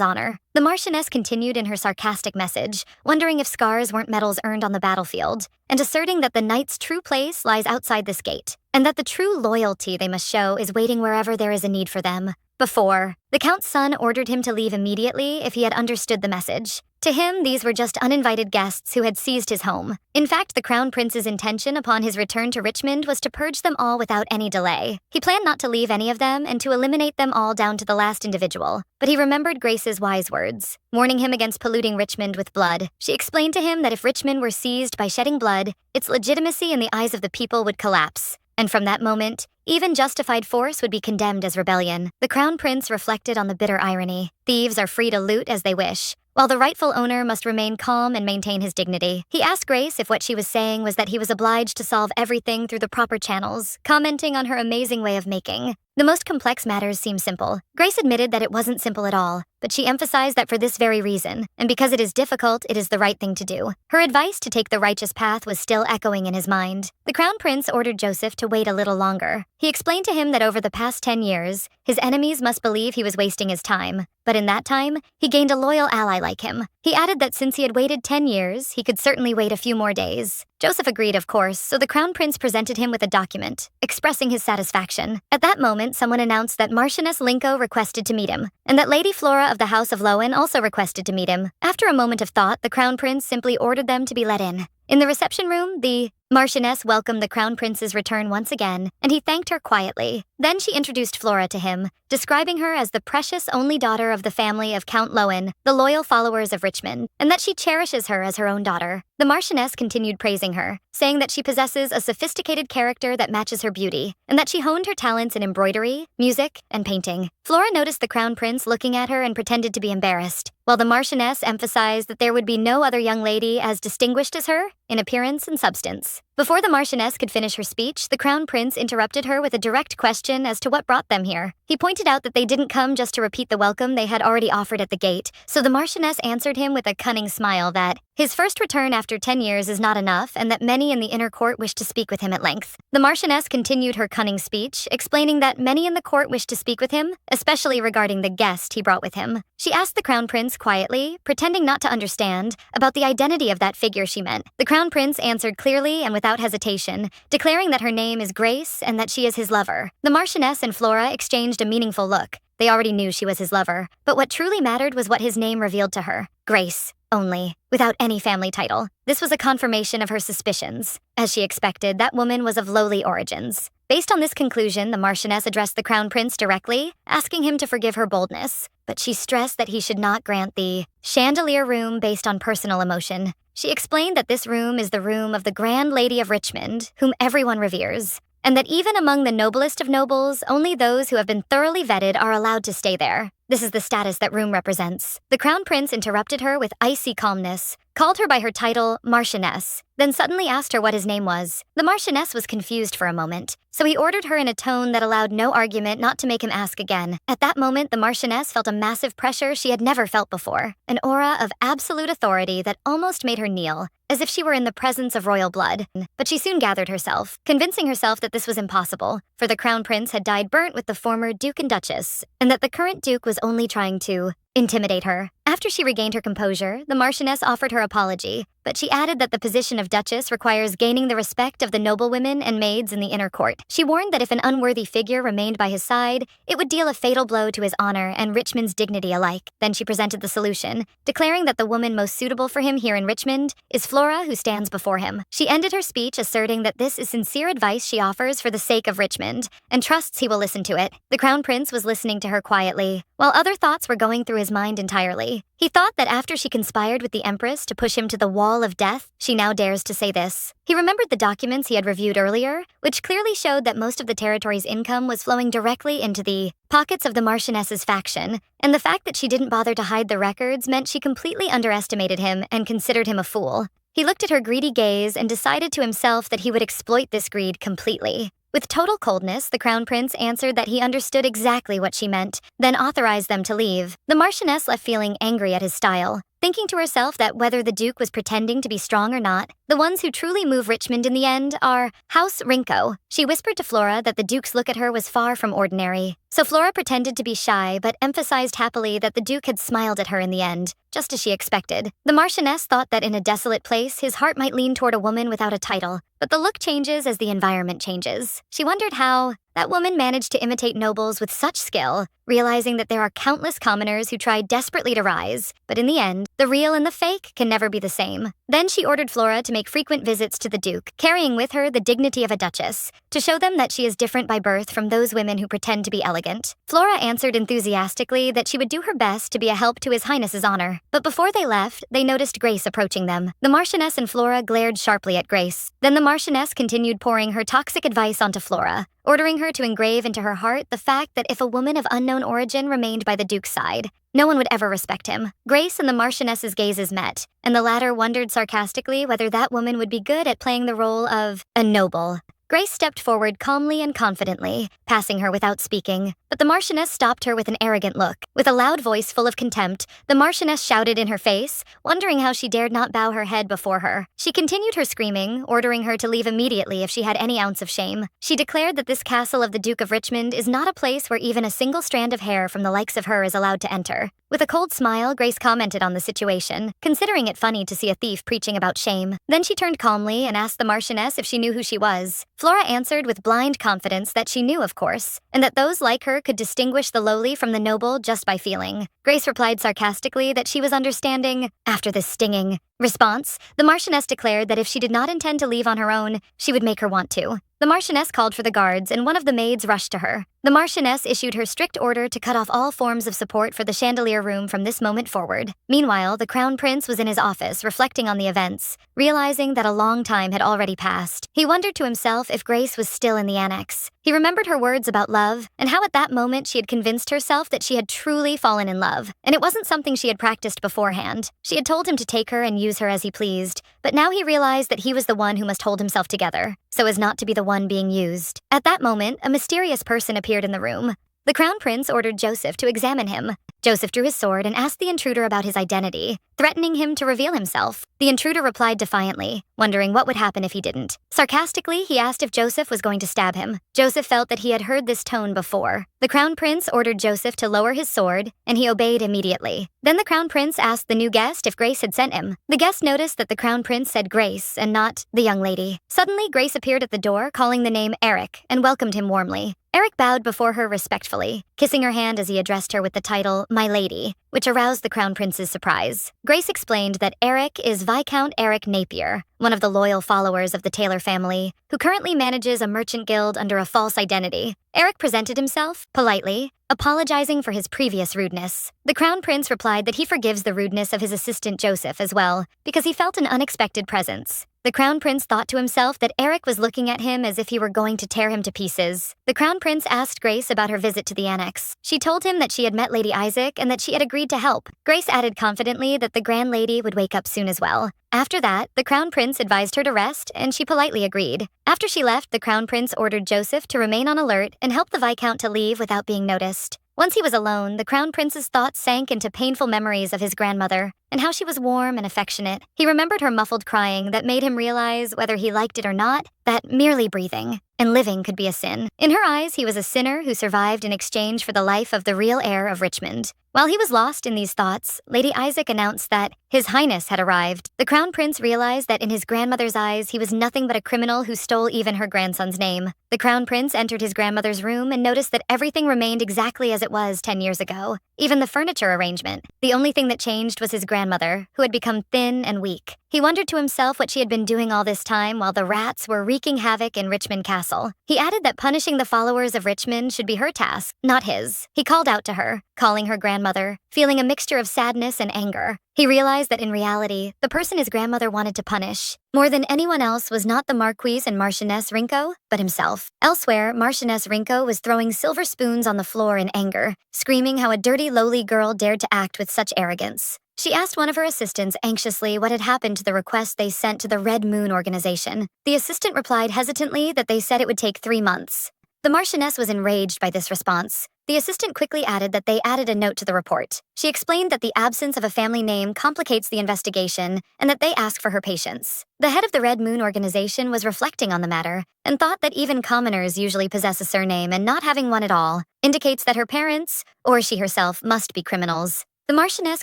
honor. The Marchioness continued in her sarcastic message, wondering if scars weren't medals earned on the battlefield, and asserting that the knight's true place lies outside this gate, and that the true loyalty they must show is waiting wherever there is a need for them. The Count's son ordered him to leave immediately if he had understood the message. To him, these were just uninvited guests who had seized his home. In fact, the Crown Prince's intention upon his return to Richmond was to purge them all without any delay. He planned not to leave any of them and to eliminate them all down to the last individual. But he remembered Grace's wise words, warning him against polluting Richmond with blood. She explained to him that if Richmond were seized by shedding blood, its legitimacy in the eyes of the people would collapse. And from that moment, even justified force would be condemned as rebellion. The Crown Prince reflected on the bitter irony. Thieves are free to loot as they wish, while the rightful owner must remain calm and maintain his dignity. He asked Grace if what she was saying was that he was obliged to solve everything through the proper channels, commenting on her amazing way of making. The most complex matters seem simple. Grace admitted that it wasn't simple at all, but she emphasized that for this very reason, and because it is difficult, it is the right thing to do. Her advice to take the righteous path was still echoing in his mind. The Crown Prince ordered Joseph to wait a little longer. He explained to him that over the past 10 years, his enemies must believe he was wasting his time. But in that time, he gained a loyal ally like him. He added that since he had waited 10 years, he could certainly wait a few more days. Joseph agreed, of course, so the Crown Prince presented him with a document, expressing his satisfaction. At that moment, someone announced that Marchioness Linco requested to meet him, and that Lady Flora of the House of Lowen also requested to meet him. After a moment of thought, the Crown Prince simply ordered them to be let in. In the reception room, the Marchioness welcomed the Crown Prince's return once again, and he thanked her quietly. Then she introduced Flora to him, describing her as the precious only daughter of the family of Count Lowen, the loyal followers of Richmond, and that she cherishes her as her own daughter. The Marchioness continued praising her, saying that she possesses a sophisticated character that matches her beauty, and that she honed her talents in embroidery, music, and painting. Flora noticed the Crown Prince looking at her and pretended to be embarrassed, while the Marchioness emphasized that there would be no other young lady as distinguished as her in appearance and substance. Before the Marchioness could finish her speech, the Crown Prince interrupted her with a direct question as to what brought them here. He pointed out that they didn't come just to repeat the welcome they had already offered at the gate, so the Marchioness answered him with a cunning smile that his first return after 10 years is not enough and that many in the inner court wish to speak with him at length. The Marchioness continued her cunning speech, explaining that many in the court wished to speak with him, especially regarding the guest he brought with him. She asked the Crown Prince quietly, pretending not to understand, about the identity of that figure she meant. The Crown Prince answered clearly and without hesitation, declaring that her name is Grace and that she is his lover. The Marchioness and Flora exchanged a meaningful look. They already knew she was his lover, but what truly mattered was what his name revealed to her. Grace, only, without any family title. This was a confirmation of her suspicions. As she expected, that woman was of lowly origins. Based on this conclusion, the Marchioness addressed the Crown Prince directly, asking him to forgive her boldness, but she stressed that he should not grant the chandelier room based on personal emotion. She explained that this room is the room of the Grand Lady of Richmond, whom everyone reveres, and that even among the noblest of nobles, only those who have been thoroughly vetted are allowed to stay there. This is the status that room represents. The Crown Prince interrupted her with icy calmness, called her by her title, Marchioness, then suddenly asked her what his name was. The Marchioness was confused for a moment, so he ordered her in a tone that allowed no argument not to make him ask again. At that moment, the Marchioness felt a massive pressure she had never felt before, an aura of absolute authority that almost made her kneel, as if she were in the presence of royal blood. But she soon gathered herself, convincing herself that this was impossible, for the Crown Prince had died burnt with the former Duke and Duchess, and that the current Duke was only trying to intimidate her. After she regained her composure, the Marchioness offered her apology, but she added that the position of Duchess requires gaining the respect of the noblewomen and maids in the inner court. She warned that if an unworthy figure remained by his side, it would deal a fatal blow to his honor and Richmond's dignity alike. Then she presented the solution, declaring that the woman most suitable for him here in Richmond is Flora, who stands before him. She ended her speech asserting that this is sincere advice she offers for the sake of Richmond, and trusts he will listen to it. The Crown Prince was listening to her quietly, while other thoughts were going through his mind entirely. He thought that after she conspired with the Empress to push him to the wall of death, she now dares to say this. He remembered the documents he had reviewed earlier, which clearly showed that most of the territory's income was flowing directly into the pockets of the Marchioness's faction, and the fact that she didn't bother to hide the records meant she completely underestimated him and considered him a fool. He looked at her greedy gaze and decided to himself that he would exploit this greed completely. With total coldness, the Crown Prince answered that he understood exactly what she meant, then authorized them to leave. The Marchioness left feeling angry at his style, thinking to herself that whether the Duke was pretending to be strong or not, the ones who truly move Richmond in the end are House Rinco. She whispered to Flora that the Duke's look at her was far from ordinary. So Flora pretended to be shy, but emphasized happily that the Duke had smiled at her in the end, just as she expected. The Marchioness thought that in a desolate place, his heart might lean toward a woman without a title, but the look changes as the environment changes. She wondered how that woman managed to imitate nobles with such skill, realizing that there are countless commoners who try desperately to rise, but in the end, the real and the fake can never be the same. Then she ordered Flora to make frequent visits to the Duke, carrying with her the dignity of a duchess, to show them that she is different by birth from those women who pretend to be elegant. Flora answered enthusiastically that she would do her best to be a help to His Highness's honor. But before they left, they noticed Grace approaching them. The Marchioness and Flora glared sharply at Grace. Then the Marchioness continued pouring her toxic advice onto Flora, ordering her to engrave into her heart the fact that if a woman of unknown origin remained by the Duke's side, no one would ever respect him. Grace and the Marchioness's gazes met, and the latter wondered sarcastically whether that woman would be good at playing the role of a noble. Grace stepped forward calmly and confidently, passing her without speaking, but the Marchioness stopped her with an arrogant look. With a loud voice full of contempt, the Marchioness shouted in her face, wondering how she dared not bow her head before her. She continued her screaming, ordering her to leave immediately if she had any ounce of shame. She declared that this castle of the Duke of Richmond is not a place where even a single strand of hair from the likes of her is allowed to enter. With a cold smile, Grace commented on the situation, considering it funny to see a thief preaching about shame. Then she turned calmly and asked the Marchioness if she knew who she was. Flora answered with blind confidence that she knew, of course, and that those like her could distinguish the lowly from the noble just by feeling. Grace replied sarcastically that she was understanding after this stinging response. The Marchioness declared that if she did not intend to leave on her own, she would make her want to. The Marchioness called for the guards, and one of the maids rushed to her. The Marchioness issued her strict order to cut off all forms of support for the chandelier room from this moment forward. Meanwhile, the Crown Prince was in his office reflecting on the events, realizing that a long time had already passed. He wondered to himself if Grace was still in the annex. He remembered her words about love, and how at that moment she had convinced herself that she had truly fallen in love, and it wasn't something she had practiced beforehand. She had told him to take her and use her as he pleased, but now he realized that he was the one who must hold himself together, so as not to be the one being used. At that moment, a mysterious person appeared in the room. The Crown Prince ordered Joseph to examine him. Joseph drew his sword and asked the intruder about his identity, threatening him to reveal himself. The intruder replied defiantly, wondering what would happen if he didn't. Sarcastically, he asked if Joseph was going to stab him. Joseph felt that he had heard this tone before. The Crown Prince ordered Joseph to lower his sword, and he obeyed immediately. Then the Crown Prince asked the new guest if Grace had sent him. The guest noticed that the Crown Prince said Grace and not the young lady. Suddenly, Grace appeared at the door, calling the name Eric, and welcomed him warmly. Eric bowed before her respectfully, kissing her hand as he addressed her with the title, My Lady, which aroused the Crown Prince's surprise. Grace explained that Eric is Viscount Eric Napier, one of the loyal followers of the Taylor family, who currently manages a merchant guild under a false identity. Eric presented himself, politely, apologizing for his previous rudeness. The Crown Prince replied that he forgives the rudeness of his assistant Joseph as well, because he felt an unexpected presence. The Crown Prince thought to himself that Eric was looking at him as if he were going to tear him to pieces. The Crown Prince asked Grace about her visit to the annex. She told him that she had met Lady Isaac and that she had agreed to help. Grace added confidently that the Grand Lady would wake up soon as well. After that, the Crown Prince advised her to rest, and she politely agreed. After she left, the Crown Prince ordered Joseph to remain on alert and help the Viscount to leave without being noticed. Once he was alone, the Crown Prince's thoughts sank into painful memories of his grandmother, and how she was warm and affectionate. He remembered her muffled crying that made him realize, whether he liked it or not, that merely breathing and living could be a sin. In her eyes, he was a sinner who survived in exchange for the life of the real heir of Richmond. While he was lost in these thoughts, Lady Isaac announced that His Highness had arrived. The Crown Prince realized that in his grandmother's eyes, he was nothing but a criminal who stole even her grandson's name. The Crown Prince entered his grandmother's room and noticed that everything remained exactly as it was 10 years ago, even the furniture arrangement. The only thing that changed was his grandmother, who had become thin and weak. He wondered to himself what she had been doing all this time while the rats were wreaking havoc in Richmond Castle. He added that punishing the followers of Richmond should be her task, not his. He called out to her, calling her grandmother, feeling a mixture of sadness and anger. He realized that in reality, the person his grandmother wanted to punish, more than anyone else, was not the Marquise and Marchioness Rinko, but himself. Elsewhere, Marchioness Rinko was throwing silver spoons on the floor in anger, screaming how a dirty, lowly girl dared to act with such arrogance. She asked one of her assistants anxiously what had happened to the request they sent to the Red Moon organization. The assistant replied hesitantly that they said it would take 3 months. The Marchioness was enraged by this response. The assistant quickly added that they added a note to the report. She explained that the absence of a family name complicates the investigation and that they ask for her patience. The head of the Red Moon organization was reflecting on the matter and thought that even commoners usually possess a surname, and not having one at all indicates that her parents, or she herself, must be criminals. The Marchioness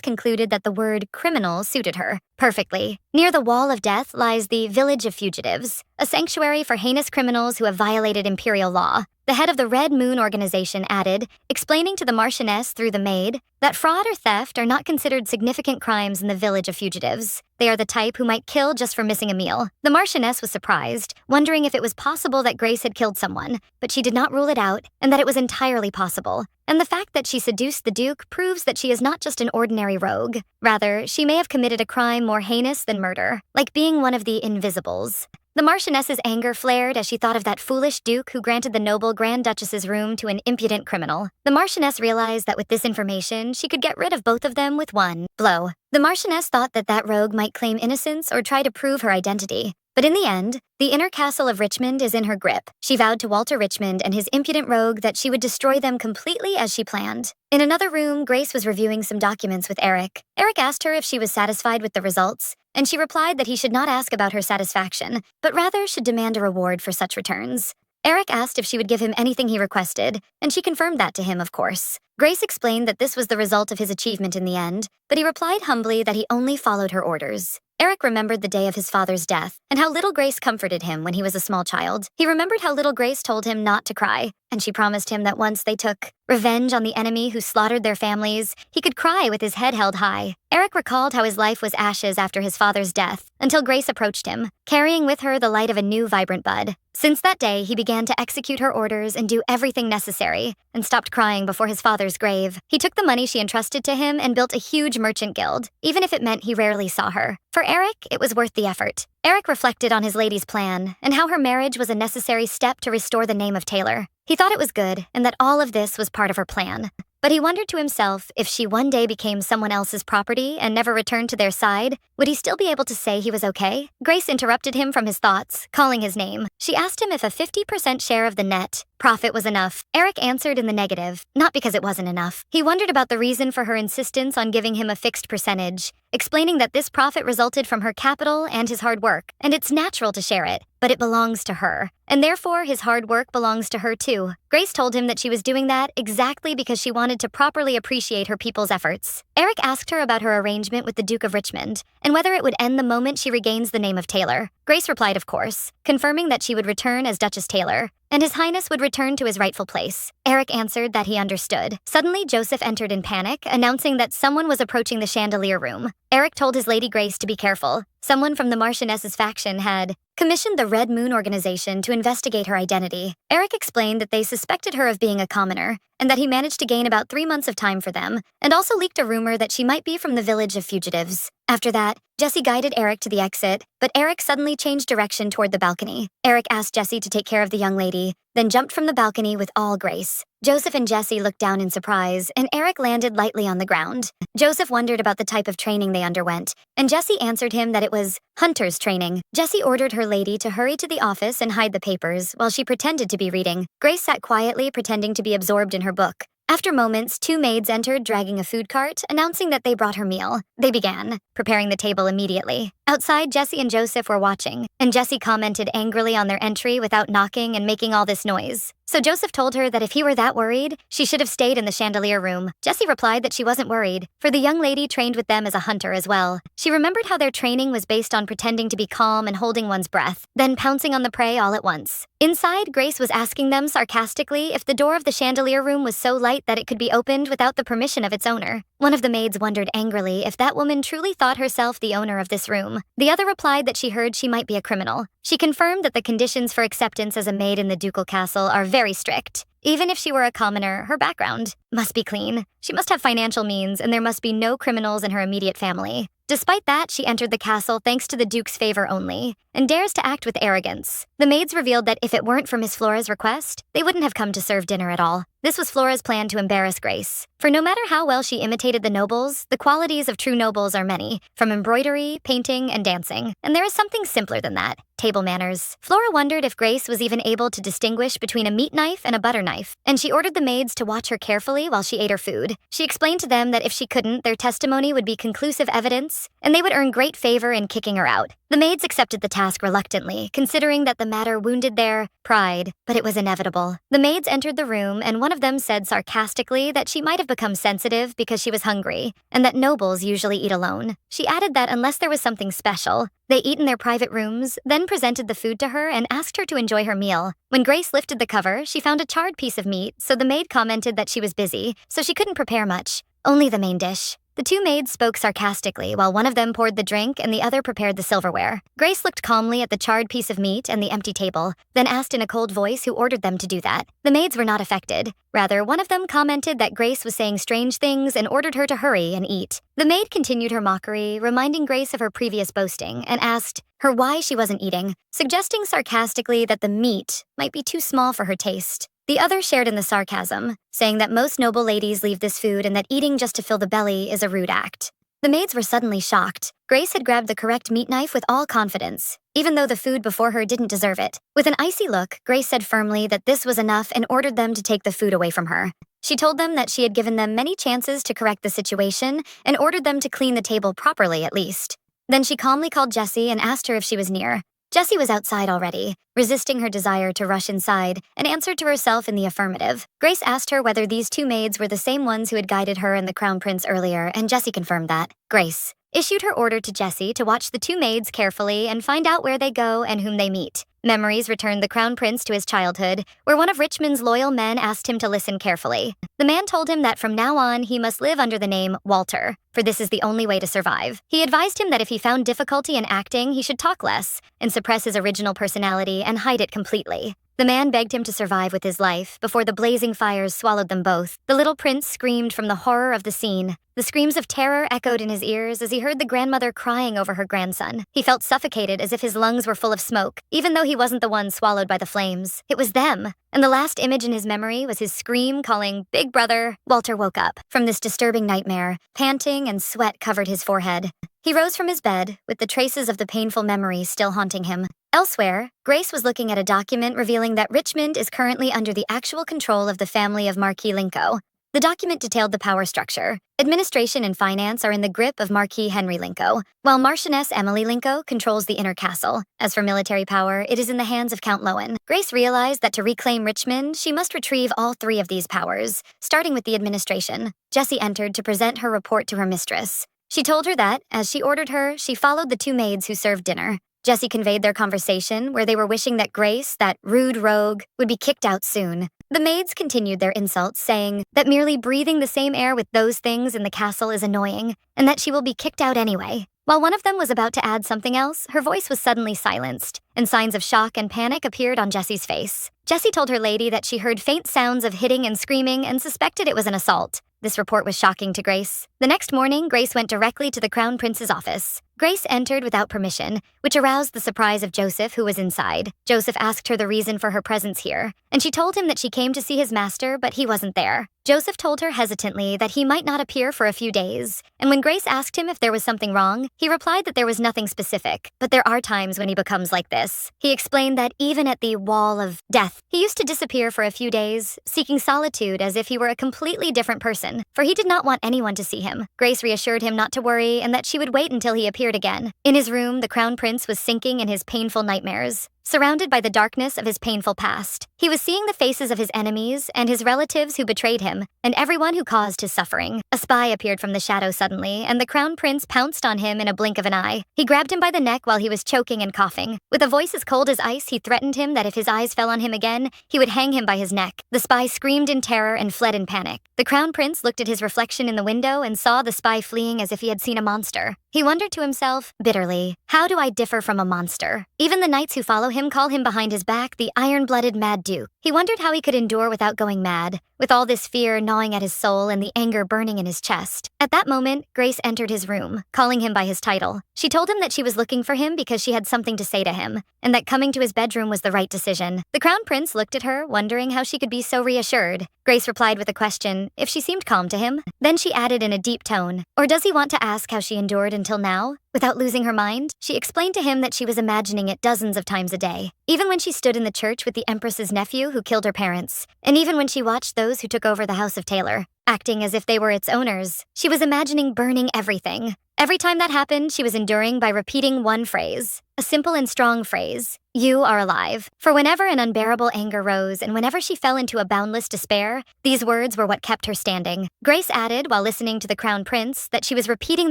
concluded that the word criminal suited her perfectly. Near the Wall of Death lies the Village of Fugitives, a sanctuary for heinous criminals who have violated imperial law. The head of the Red Moon organization added, explaining to the Marchioness through the maid, that fraud or theft are not considered significant crimes in the Village of Fugitives. They are the type who might kill just for missing a meal. The Marchioness was surprised, wondering if it was possible that Grace had killed someone, but she did not rule it out, and that it was entirely possible. And the fact that she seduced the Duke proves that she is not just an ordinary rogue. Rather, she may have committed a crime more heinous than murder, like being one of the Invisibles. The Marchioness's anger flared as she thought of that foolish Duke who granted the noble Grand Duchess's room to an impudent criminal. The Marchioness realized that with this information, she could get rid of both of them with one blow. The Marchioness thought that that rogue might claim innocence or try to prove her identity. But in the end, the inner castle of Richmond is in her grip. She vowed to Walter Richmond and his impudent rogue that she would destroy them completely as she planned. In another room, Grace was reviewing some documents with Eric. Eric asked her if she was satisfied with the results, and she replied that he should not ask about her satisfaction, but rather should demand a reward for such returns. Eric asked if she would give him anything he requested, and she confirmed that to him, of course. Grace explained that this was the result of his achievement in the end, but he replied humbly that he only followed her orders. Eric remembered the day of his father's death and how little Grace comforted him when he was a small child. He remembered how little Grace told him not to cry, and she promised him that once they took revenge on the enemy who slaughtered their families, he could cry with his head held high. Eric recalled how his life was ashes after his father's death, until Grace approached him, carrying with her the light of a new vibrant bud. Since that day, he began to execute her orders and do everything necessary, and stopped crying before his father's grave. He took the money she entrusted to him and built a huge merchant guild, even if it meant he rarely saw her. For Eric, it was worth the effort. Eric reflected on his lady's plan, and how her marriage was a necessary step to restore the name of Taylor. He thought it was good, and that all of this was part of her plan. But he wondered to himself, if she one day became someone else's property and never returned to their side, would he still be able to say he was okay? Grace interrupted him from his thoughts, calling his name. She asked him if a 50% share of the net profit was enough. Eric answered in the negative, not because it wasn't enough. He wondered about the reason for her insistence on giving him a fixed percentage, explaining that this profit resulted from her capital and his hard work, and it's natural to share it, but it belongs to her, and therefore his hard work belongs to her too. Grace told him that she was doing that exactly because she wanted to properly appreciate her people's efforts. Eric asked her about her arrangement with the Duke of Richmond, and whether it would end the moment she regains the name of Taylor. Grace replied of course, confirming that she would return as Duchess Taylor, and His Highness would return to his rightful place. Eric answered that he understood. Suddenly, Joseph entered in panic, announcing that someone was approaching the chandelier room. Eric told his Lady Grace to be careful. Someone from the Marchioness's faction had commissioned the Red Moon organization to investigate her identity. Eric explained that they suspected her of being a commoner, and that he managed to gain about 3 months of time for them, and also leaked a rumor that she might be from the Village of Fugitives. After that, Jessie guided Eric to the exit, but Eric suddenly changed direction toward the balcony. Eric asked Jessie to take care of the young lady, then jumped from the balcony with all grace. Joseph and Jessie looked down in surprise, and Eric landed lightly on the ground. Joseph wondered about the type of training they underwent, and Jessie answered him that it was hunter's training. Jessie ordered her lady to hurry to the office and hide the papers while she pretended to be reading. Grace sat quietly, pretending to be absorbed in her book. After moments, two maids entered dragging a food cart, announcing that they brought her meal. They began, preparing the table immediately. Outside, Jessie and Joseph were watching, and Jessie commented angrily on their entry without knocking and making all this noise. So Joseph told her that if he were that worried, she should have stayed in the chandelier room. Jessie replied that she wasn't worried, for the young lady trained with them as a hunter as well. She remembered how their training was based on pretending to be calm and holding one's breath, then pouncing on the prey all at once. Inside, Grace was asking them sarcastically if the door of the chandelier room was so light that it could be opened without the permission of its owner. One of the maids wondered angrily if that woman truly thought herself the owner of this room. The other replied that she heard she might be a criminal. She confirmed that the conditions for acceptance as a maid in the ducal castle are very strict. Even if she were a commoner, her background must be clean. She must have financial means, and there must be no criminals in her immediate family. Despite that, she entered the castle thanks to the Duke's favor only, and dares to act with arrogance. The maids revealed that if it weren't for Miss Flora's request, they wouldn't have come to serve dinner at all. This was Flora's plan to embarrass Grace. For no matter how well she imitated the nobles, the qualities of true nobles are many, from embroidery, painting, and dancing. And there is something simpler than that: table manners. Flora wondered if Grace was even able to distinguish between a meat knife and a butter knife, and she ordered the maids to watch her carefully while she ate her food. She explained to them that if she couldn't, their testimony would be conclusive evidence, and they would earn great favor in kicking her out. The maids accepted the task reluctantly, considering that the matter wounded their pride, but it was inevitable. The maids entered the room, and one of them said sarcastically that she might have become sensitive because she was hungry, and that nobles usually eat alone. She added that unless there was something special, they eat in their private rooms, then presented the food to her and asked her to enjoy her meal. When Grace lifted the cover, she found a charred piece of meat, so the maid commented that she was busy, so she couldn't prepare much, only the main dish. The two maids spoke sarcastically while one of them poured the drink and the other prepared the silverware. Grace looked calmly at the charred piece of meat and the empty table, then asked in a cold voice who ordered them to do that. The maids were not affected. Rather, one of them commented that Grace was saying strange things and ordered her to hurry and eat. The maid continued her mockery, reminding Grace of her previous boasting, and asked her why she wasn't eating, suggesting sarcastically that the meat might be too small for her taste. The other shared in the sarcasm, saying that most noble ladies leave this food and that eating just to fill the belly is a rude act. The maids were suddenly shocked. Grace had grabbed the correct meat knife with all confidence, even though the food before her didn't deserve it. With an icy look, Grace said firmly that this was enough and ordered them to take the food away from her. She told them that she had given them many chances to correct the situation and ordered them to clean the table properly at least. Then she calmly called Jessie and asked her if she was near. Jessie was outside already, resisting her desire to rush inside, and answered to herself in the affirmative. Grace asked her whether these two maids were the same ones who had guided her and the Crown Prince earlier, and Jessie confirmed that. Grace issued her order to Jessie to watch the two maids carefully and find out where they go and whom they meet. Memories returned the Crown Prince to his childhood, where one of Richmond's loyal men asked him to listen carefully. The man told him that from now on he must live under the name Walter, for this is the only way to survive. He advised him that if he found difficulty in acting, he should talk less and suppress his original personality and hide it completely. The man begged him to survive with his life before the blazing fires swallowed them both. The little prince screamed from the horror of the scene. The screams of terror echoed in his ears as he heard the grandmother crying over her grandson. He felt suffocated as if his lungs were full of smoke, even though he wasn't the one swallowed by the flames. It was them. And the last image in his memory was his scream calling, "Big brother." Walter woke up from this disturbing nightmare. Panting and sweat covered his forehead. He rose from his bed, with the traces of the painful memories still haunting him. Elsewhere, Grace was looking at a document revealing that Richmond is currently under the actual control of the family of Marquis Linco. The document detailed the power structure. Administration and finance are in the grip of Marquis Henry Linco, while Marchioness Emily Linco controls the inner castle. As for military power, it is in the hands of Count Lowen. Grace realized that to reclaim Richmond, she must retrieve all three of these powers, starting with the administration. Jessie entered to present her report to her mistress. She told her that, as she ordered her, she followed the two maids who served dinner. Jessie conveyed their conversation, where they were wishing that Grace, that rude rogue, would be kicked out soon. The maids continued their insults, saying that merely breathing the same air with those things in the castle is annoying, and that she will be kicked out anyway. While one of them was about to add something else, her voice was suddenly silenced, and signs of shock and panic appeared on Jessie's face. Jessie told her lady that she heard faint sounds of hitting and screaming and suspected it was an assault. This report was shocking to Grace. The next morning, Grace went directly to the Crown Prince's office. Grace entered without permission, which aroused the surprise of Joseph, who was inside. Joseph asked her the reason for her presence here, and she told him that she came to see his master, but he wasn't there. Joseph told her hesitantly that he might not appear for a few days, and when Grace asked him if there was something wrong, he replied that there was nothing specific, but there are times when he becomes like this. He explained that even at the wall of death, he used to disappear for a few days, seeking solitude as if he were a completely different person, for he did not want anyone to see him. Grace reassured him not to worry and that she would wait until he appeared again. In his room, the Crown Prince was sinking in his painful nightmares. Surrounded by the darkness of his painful past, he was seeing the faces of his enemies and his relatives who betrayed him, and everyone who caused his suffering. A spy appeared from the shadow suddenly, and the Crown Prince pounced on him in a blink of an eye. He grabbed him by the neck while he was choking and coughing. With a voice as cold as ice, he threatened him that if his eyes fell on him again, he would hang him by his neck. The spy screamed in terror and fled in panic. The Crown Prince looked at his reflection in the window and saw the spy fleeing as if he had seen a monster. He wondered to himself, bitterly, how do I differ from a monster? Even the knights who follow him call him behind his back the iron-blooded Mad Duke. He wondered how he could endure without going mad, with all this fear gnawing at his soul and the anger burning in his chest. At that moment, Grace entered his room, calling him by his title. She told him that she was looking for him because she had something to say to him, and that coming to his bedroom was the right decision. The Crown Prince looked at her, wondering how she could be so reassured. Grace replied with a question, if she seemed calm to him. Then she added in a deep tone, or does he want to ask how she endured until now? Without losing her mind, she explained to him that she was imagining it dozens of times a day, even when she stood in the church with the Empress's nephew who killed her parents, and even when she watched those who took over the House of Taylor, acting as if they were its owners. She was imagining burning everything. Every time that happened, she was enduring by repeating one phrase, a simple and strong phrase, you are alive. For whenever an unbearable anger rose and whenever she fell into a boundless despair, these words were what kept her standing. Grace added, while listening to the Crown Prince, that she was repeating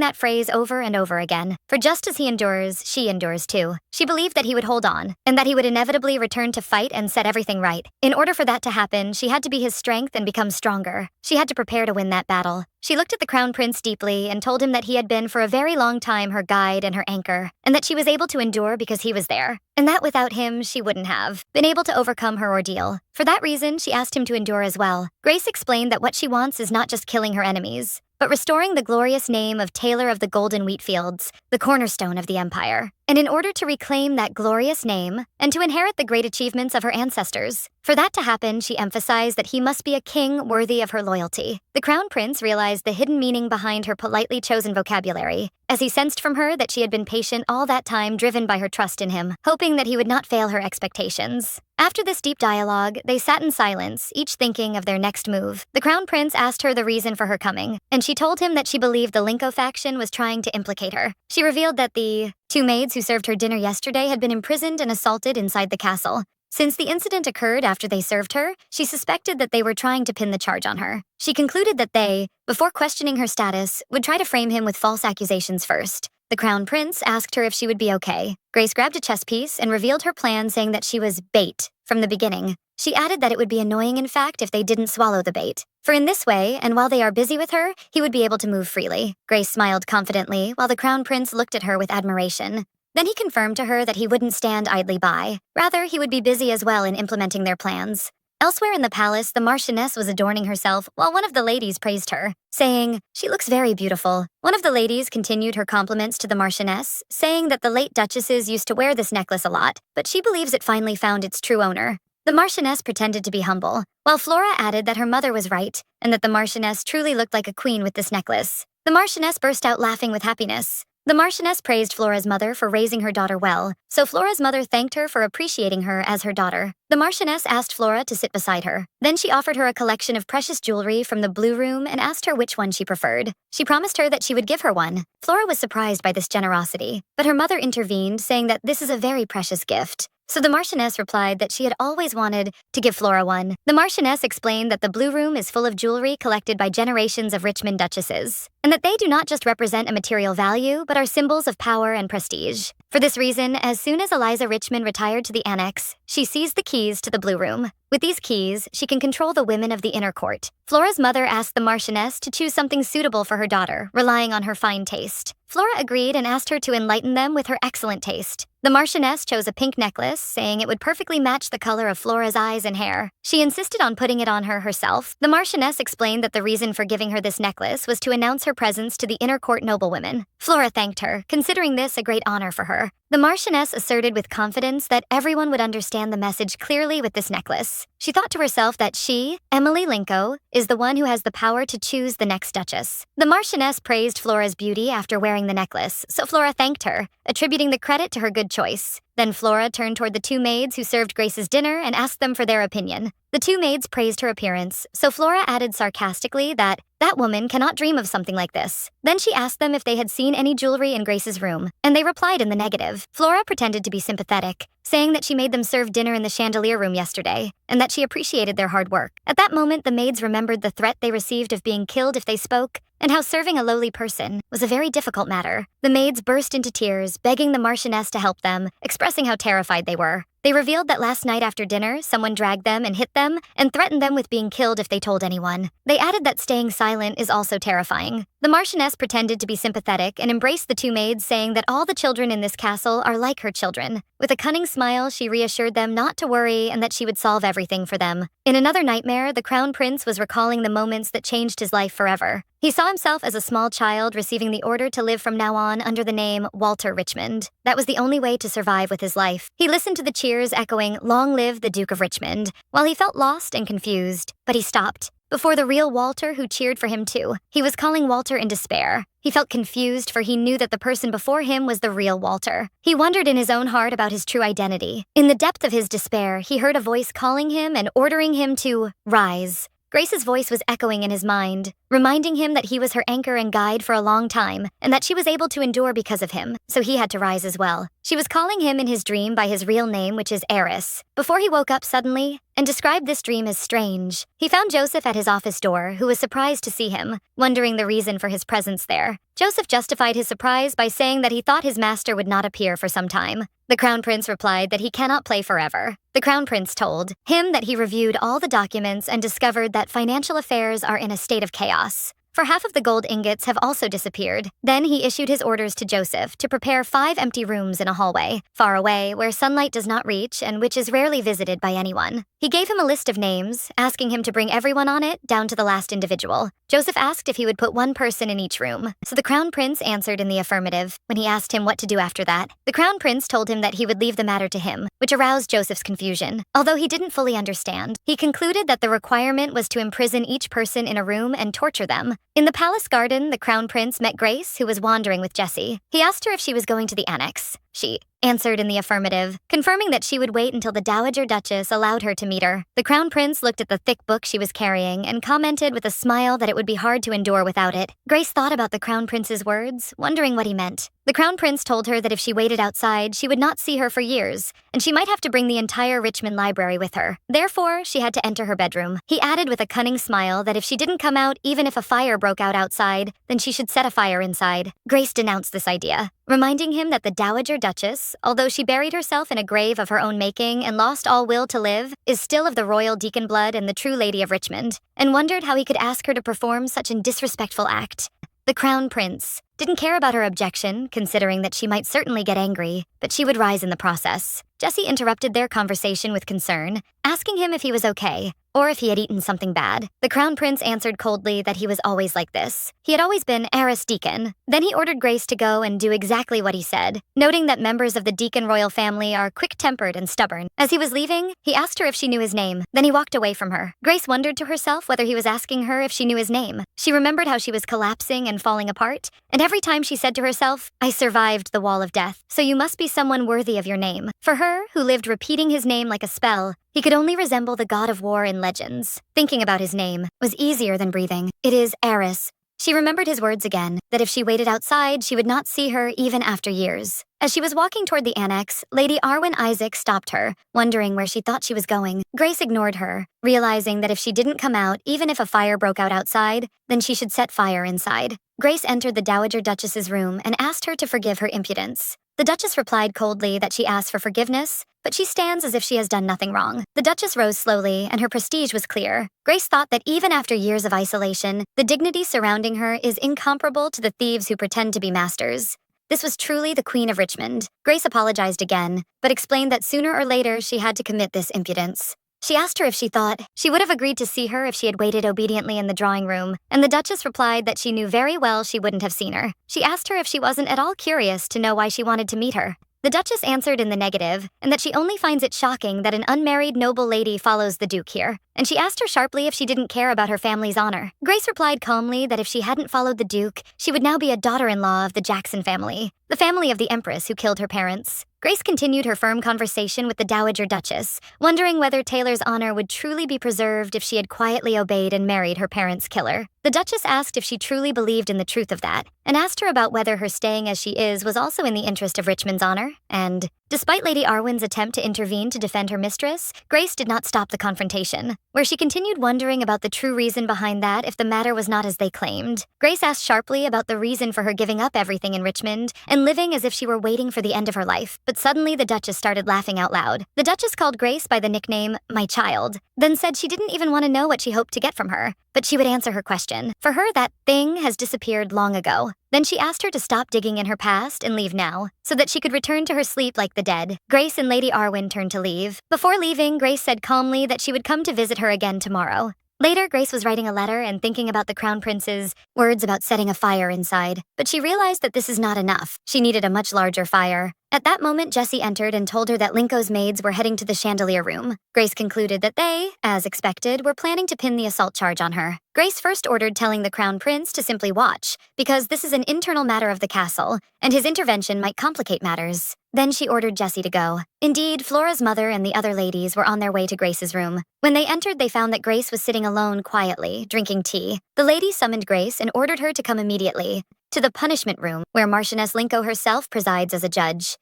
that phrase over and over again. For just as he endures, she endures too. She believed that he would hold on, and that he would inevitably return to fight and set everything right. In order for that to happen, she had to be his strength and become stronger. She had to prepare to win that battle. She looked at the Crown Prince deeply and told him that he had been for a very long time her guide and her anchor, and that she was able to endure because he was there, and that without him, she wouldn't have been able to overcome her ordeal. For that reason, she asked him to endure as well. Grace explained that what she wants is not just killing her enemies, but restoring the glorious name of Taylor of the Golden Wheat Fields, the cornerstone of the empire. And in order to reclaim that glorious name and to inherit the great achievements of her ancestors, for that to happen, she emphasized that he must be a king worthy of her loyalty. The Crown Prince realized the hidden meaning behind her politely chosen vocabulary, as he sensed from her that she had been patient all that time, driven by her trust in him, hoping that he would not fail her expectations. After this deep dialogue, they sat in silence, each thinking of their next move. The Crown Prince asked her the reason for her coming, and she told him that she believed the Linko faction was trying to implicate her. She revealed that the two maids who served her dinner yesterday had been imprisoned and assaulted inside the castle. Since the incident occurred after they served her, she suspected that they were trying to pin the charge on her. She concluded that they, before questioning her status, would try to frame him with false accusations first. The Crown Prince asked her if she would be okay. Grace grabbed a chess piece and revealed her plan, saying that she was bait from the beginning. She added that it would be annoying, in fact, if they didn't swallow the bait. For in this way, and while they are busy with her, he would be able to move freely. Grace smiled confidently, while the Crown Prince looked at her with admiration. Then he confirmed to her that he wouldn't stand idly by. Rather, he would be busy as well in implementing their plans. Elsewhere in the palace, the Marchioness was adorning herself while one of the ladies praised her, saying, "She looks very beautiful." One of the ladies continued her compliments to the Marchioness, saying that the late duchesses used to wear this necklace a lot, but she believes it finally found its true owner. The Marchioness pretended to be humble, while Flora added that her mother was right, and that the Marchioness truly looked like a queen with this necklace. The Marchioness burst out laughing with happiness. The Marchioness praised Flora's mother for raising her daughter well, so Flora's mother thanked her for appreciating her as her daughter. The Marchioness asked Flora to sit beside her. Then she offered her a collection of precious jewelry from the Blue Room and asked her which one she preferred. She promised her that she would give her one. Flora was surprised by this generosity, but her mother intervened, saying that this is a very precious gift. So the Marchioness replied that she had always wanted to give Flora one. The Marchioness explained that the Blue Room is full of jewelry collected by generations of Richmond duchesses, and that they do not just represent a material value, but are symbols of power and prestige. For this reason, as soon as Eliza Richmond retired to the annex, she seized the keys to the Blue Room. With these keys, she can control the women of the inner court. Flora's mother asked the Marchioness to choose something suitable for her daughter, relying on her fine taste. Flora agreed and asked her to enlighten them with her excellent taste. The Marchioness chose a pink necklace, saying it would perfectly match the color of Flora's eyes and hair. She insisted on putting it on her herself. The Marchioness explained that the reason for giving her this necklace was to announce her her presence to the inner court noblewomen. Flora thanked her, considering this a great honor for her. The Marchioness asserted with confidence that everyone would understand the message clearly with this necklace. She thought to herself that she, Emily Linco, is the one who has the power to choose the next Duchess. The Marchioness praised Flora's beauty after wearing the necklace, so Flora thanked her, attributing the credit to her good choice. Then Flora turned toward the two maids who served Grace's dinner and asked them for their opinion. The two maids praised her appearance, so Flora added sarcastically that woman cannot dream of something like this. Then she asked them if they had seen any jewelry in Grace's room, and they replied in the negative. Flora pretended to be sympathetic, saying that she made them serve dinner in the chandelier room yesterday, and that she appreciated their hard work. At that moment, the maids remembered the threat they received of being killed if they spoke, and how serving a lowly person was a very difficult matter. The maids burst into tears, begging the Marchioness to help them, expressing how terrified they were. They revealed that last night after dinner, someone dragged them and hit them, and threatened them with being killed if they told anyone. They added that staying silent is also terrifying. The Marchioness pretended to be sympathetic and embraced the two maids, saying that all the children in this castle are like her children. With a cunning smile, she reassured them not to worry and that she would solve everything for them. In another nightmare, the Crown Prince was recalling the moments that changed his life forever. He saw himself as a small child receiving the order to live from now on under the name Walter Richmond. That was the only way to survive with his life. He listened to the cheers echoing, "Long live the Duke of Richmond," while he felt lost and confused. But he stopped. Before the real Walter, who cheered for him too. He was calling Walter in despair. He felt confused, for he knew that the person before him was the real Walter. He wondered in his own heart about his true identity. In the depth of his despair, he heard a voice calling him and ordering him to rise. Grace's voice was echoing in his mind, reminding him that he was her anchor and guide for a long time, and that she was able to endure because of him, so he had to rise as well. She was calling him in his dream by his real name, which is Eris, before he woke up suddenly and described this dream as strange. He found Joseph at his office door, who was surprised to see him, wondering the reason for his presence there. Joseph justified his surprise by saying that he thought his master would not appear for some time. The Crown Prince replied that he cannot play forever. The Crown Prince told him that he reviewed all the documents and discovered that financial affairs are in a state of chaos. For half of the gold ingots have also disappeared. Then he issued his orders to Joseph to prepare 5 empty rooms in a hallway, far away, where sunlight does not reach and which is rarely visited by anyone. He gave him a list of names, asking him to bring everyone on it, down to the last individual. Joseph asked if he would put one person in each room, so the Crown Prince answered in the affirmative. When he asked him what to do after that, the Crown Prince told him that he would leave the matter to him, which aroused Joseph's confusion. Although he didn't fully understand, he concluded that the requirement was to imprison each person in a room and torture them. In the palace garden, the Crown Prince met Grace, who was wandering with Jessie. He asked her if she was going to the annex. She answered in the affirmative, confirming that she would wait until the Dowager Duchess allowed her to meet her. The Crown Prince looked at the thick book she was carrying and commented with a smile that it would be hard to endure without it. Grace thought about the Crown Prince's words, wondering what he meant. The Crown Prince told her that if she waited outside, she would not see her for years, and she might have to bring the entire Richmond Library with her. Therefore, she had to enter her bedroom. He added with a cunning smile that if she didn't come out even if a fire broke out outside, then she should set a fire inside. Grace denounced this idea, reminding him that the Dowager Duchess, although she buried herself in a grave of her own making and lost all will to live, is still of the royal deacon blood and the true lady of Richmond, and wondered how he could ask her to perform such a disrespectful act. The Crown Prince didn't care about her objection, considering that she might certainly get angry, but she would rise in the process. Jessie interrupted their conversation with concern, asking him if he was okay, or if he had eaten something bad. The Crown Prince answered coldly that he was always like this. He had always been Eris Deacon. Then he ordered Grace to go and do exactly what he said, noting that members of the Deacon royal family are quick-tempered and stubborn. As he was leaving, he asked her if she knew his name. Then he walked away from her. Grace wondered to herself whether he was asking her if she knew his name. She remembered how she was collapsing and falling apart, and every time she said to herself, "I survived the wall of death, so you must be someone worthy of your name." For her, who lived repeating his name like a spell, he could only resemble the god of war in legends. Thinking about his name was easier than breathing. It is Eris. She remembered his words again, that if she waited outside, she would not see her even after years. As she was walking toward the annex, Lady Arwen Isaac stopped her, wondering where she thought she was going. Grace ignored her, realizing that if she didn't come out, even if a fire broke out outside, then she should set fire inside. Grace entered the Dowager Duchess's room and asked her to forgive her impudence. The Duchess replied coldly that she asked for forgiveness, but she stands as if she has done nothing wrong. The Duchess rose slowly, and her prestige was clear. Grace thought that even after years of isolation, the dignity surrounding her is incomparable to the thieves who pretend to be masters. This was truly the Queen of Richmond. Grace apologized again, but explained that sooner or later she had to commit this impudence. She asked her if she thought she would have agreed to see her if she had waited obediently in the drawing room, and the Duchess replied that she knew very well she wouldn't have seen her. She asked her if she wasn't at all curious to know why she wanted to meet her. The Duchess answered in the negative, and that she only finds it shocking that an unmarried noble lady follows the Duke here, and she asked her sharply if she didn't care about her family's honor. Grace replied calmly that if she hadn't followed the Duke, she would now be a daughter-in-law of the Jackson family, the family of the Empress who killed her parents. Grace continued her firm conversation with the Dowager Duchess, wondering whether Taylor's honor would truly be preserved if she had quietly obeyed and married her parents' killer. The Duchess asked if she truly believed in the truth of that, and asked her about whether her staying as she is was also in the interest of Richmond's honor, and despite Lady Arwen's attempt to intervene to defend her mistress, Grace did not stop the confrontation, where she continued wondering about the true reason behind that if the matter was not as they claimed. Grace asked sharply about the reason for her giving up everything in Richmond and living as if she were waiting for the end of her life, but suddenly the Duchess started laughing out loud. The Duchess called Grace by the nickname, "My Child," then said she didn't even want to know what she hoped to get from her, but she would answer her question. For her, that thing has disappeared long ago. Then she asked her to stop digging in her past and leave now, so that she could return to her sleep like the dead. Grace and Lady Arwen turned to leave. Before leaving, Grace said calmly that she would come to visit her again tomorrow. Later, Grace was writing a letter and thinking about the Crown Prince's words about setting a fire inside, but she realized that this is not enough. She needed a much larger fire. At that moment, Jessie entered and told her that Linco's maids were heading to the chandelier room. Grace concluded that they, as expected, were planning to pin the assault charge on her. Grace first ordered telling the Crown Prince to simply watch, because this is an internal matter of the castle, and his intervention might complicate matters. Then she ordered Jessie to go. Indeed, Flora's mother and the other ladies were on their way to Grace's room. When they entered, they found that Grace was sitting alone quietly, drinking tea. The ladies summoned Grace and ordered her to come immediately to the punishment room, where Marchioness Linco herself presides as a judge.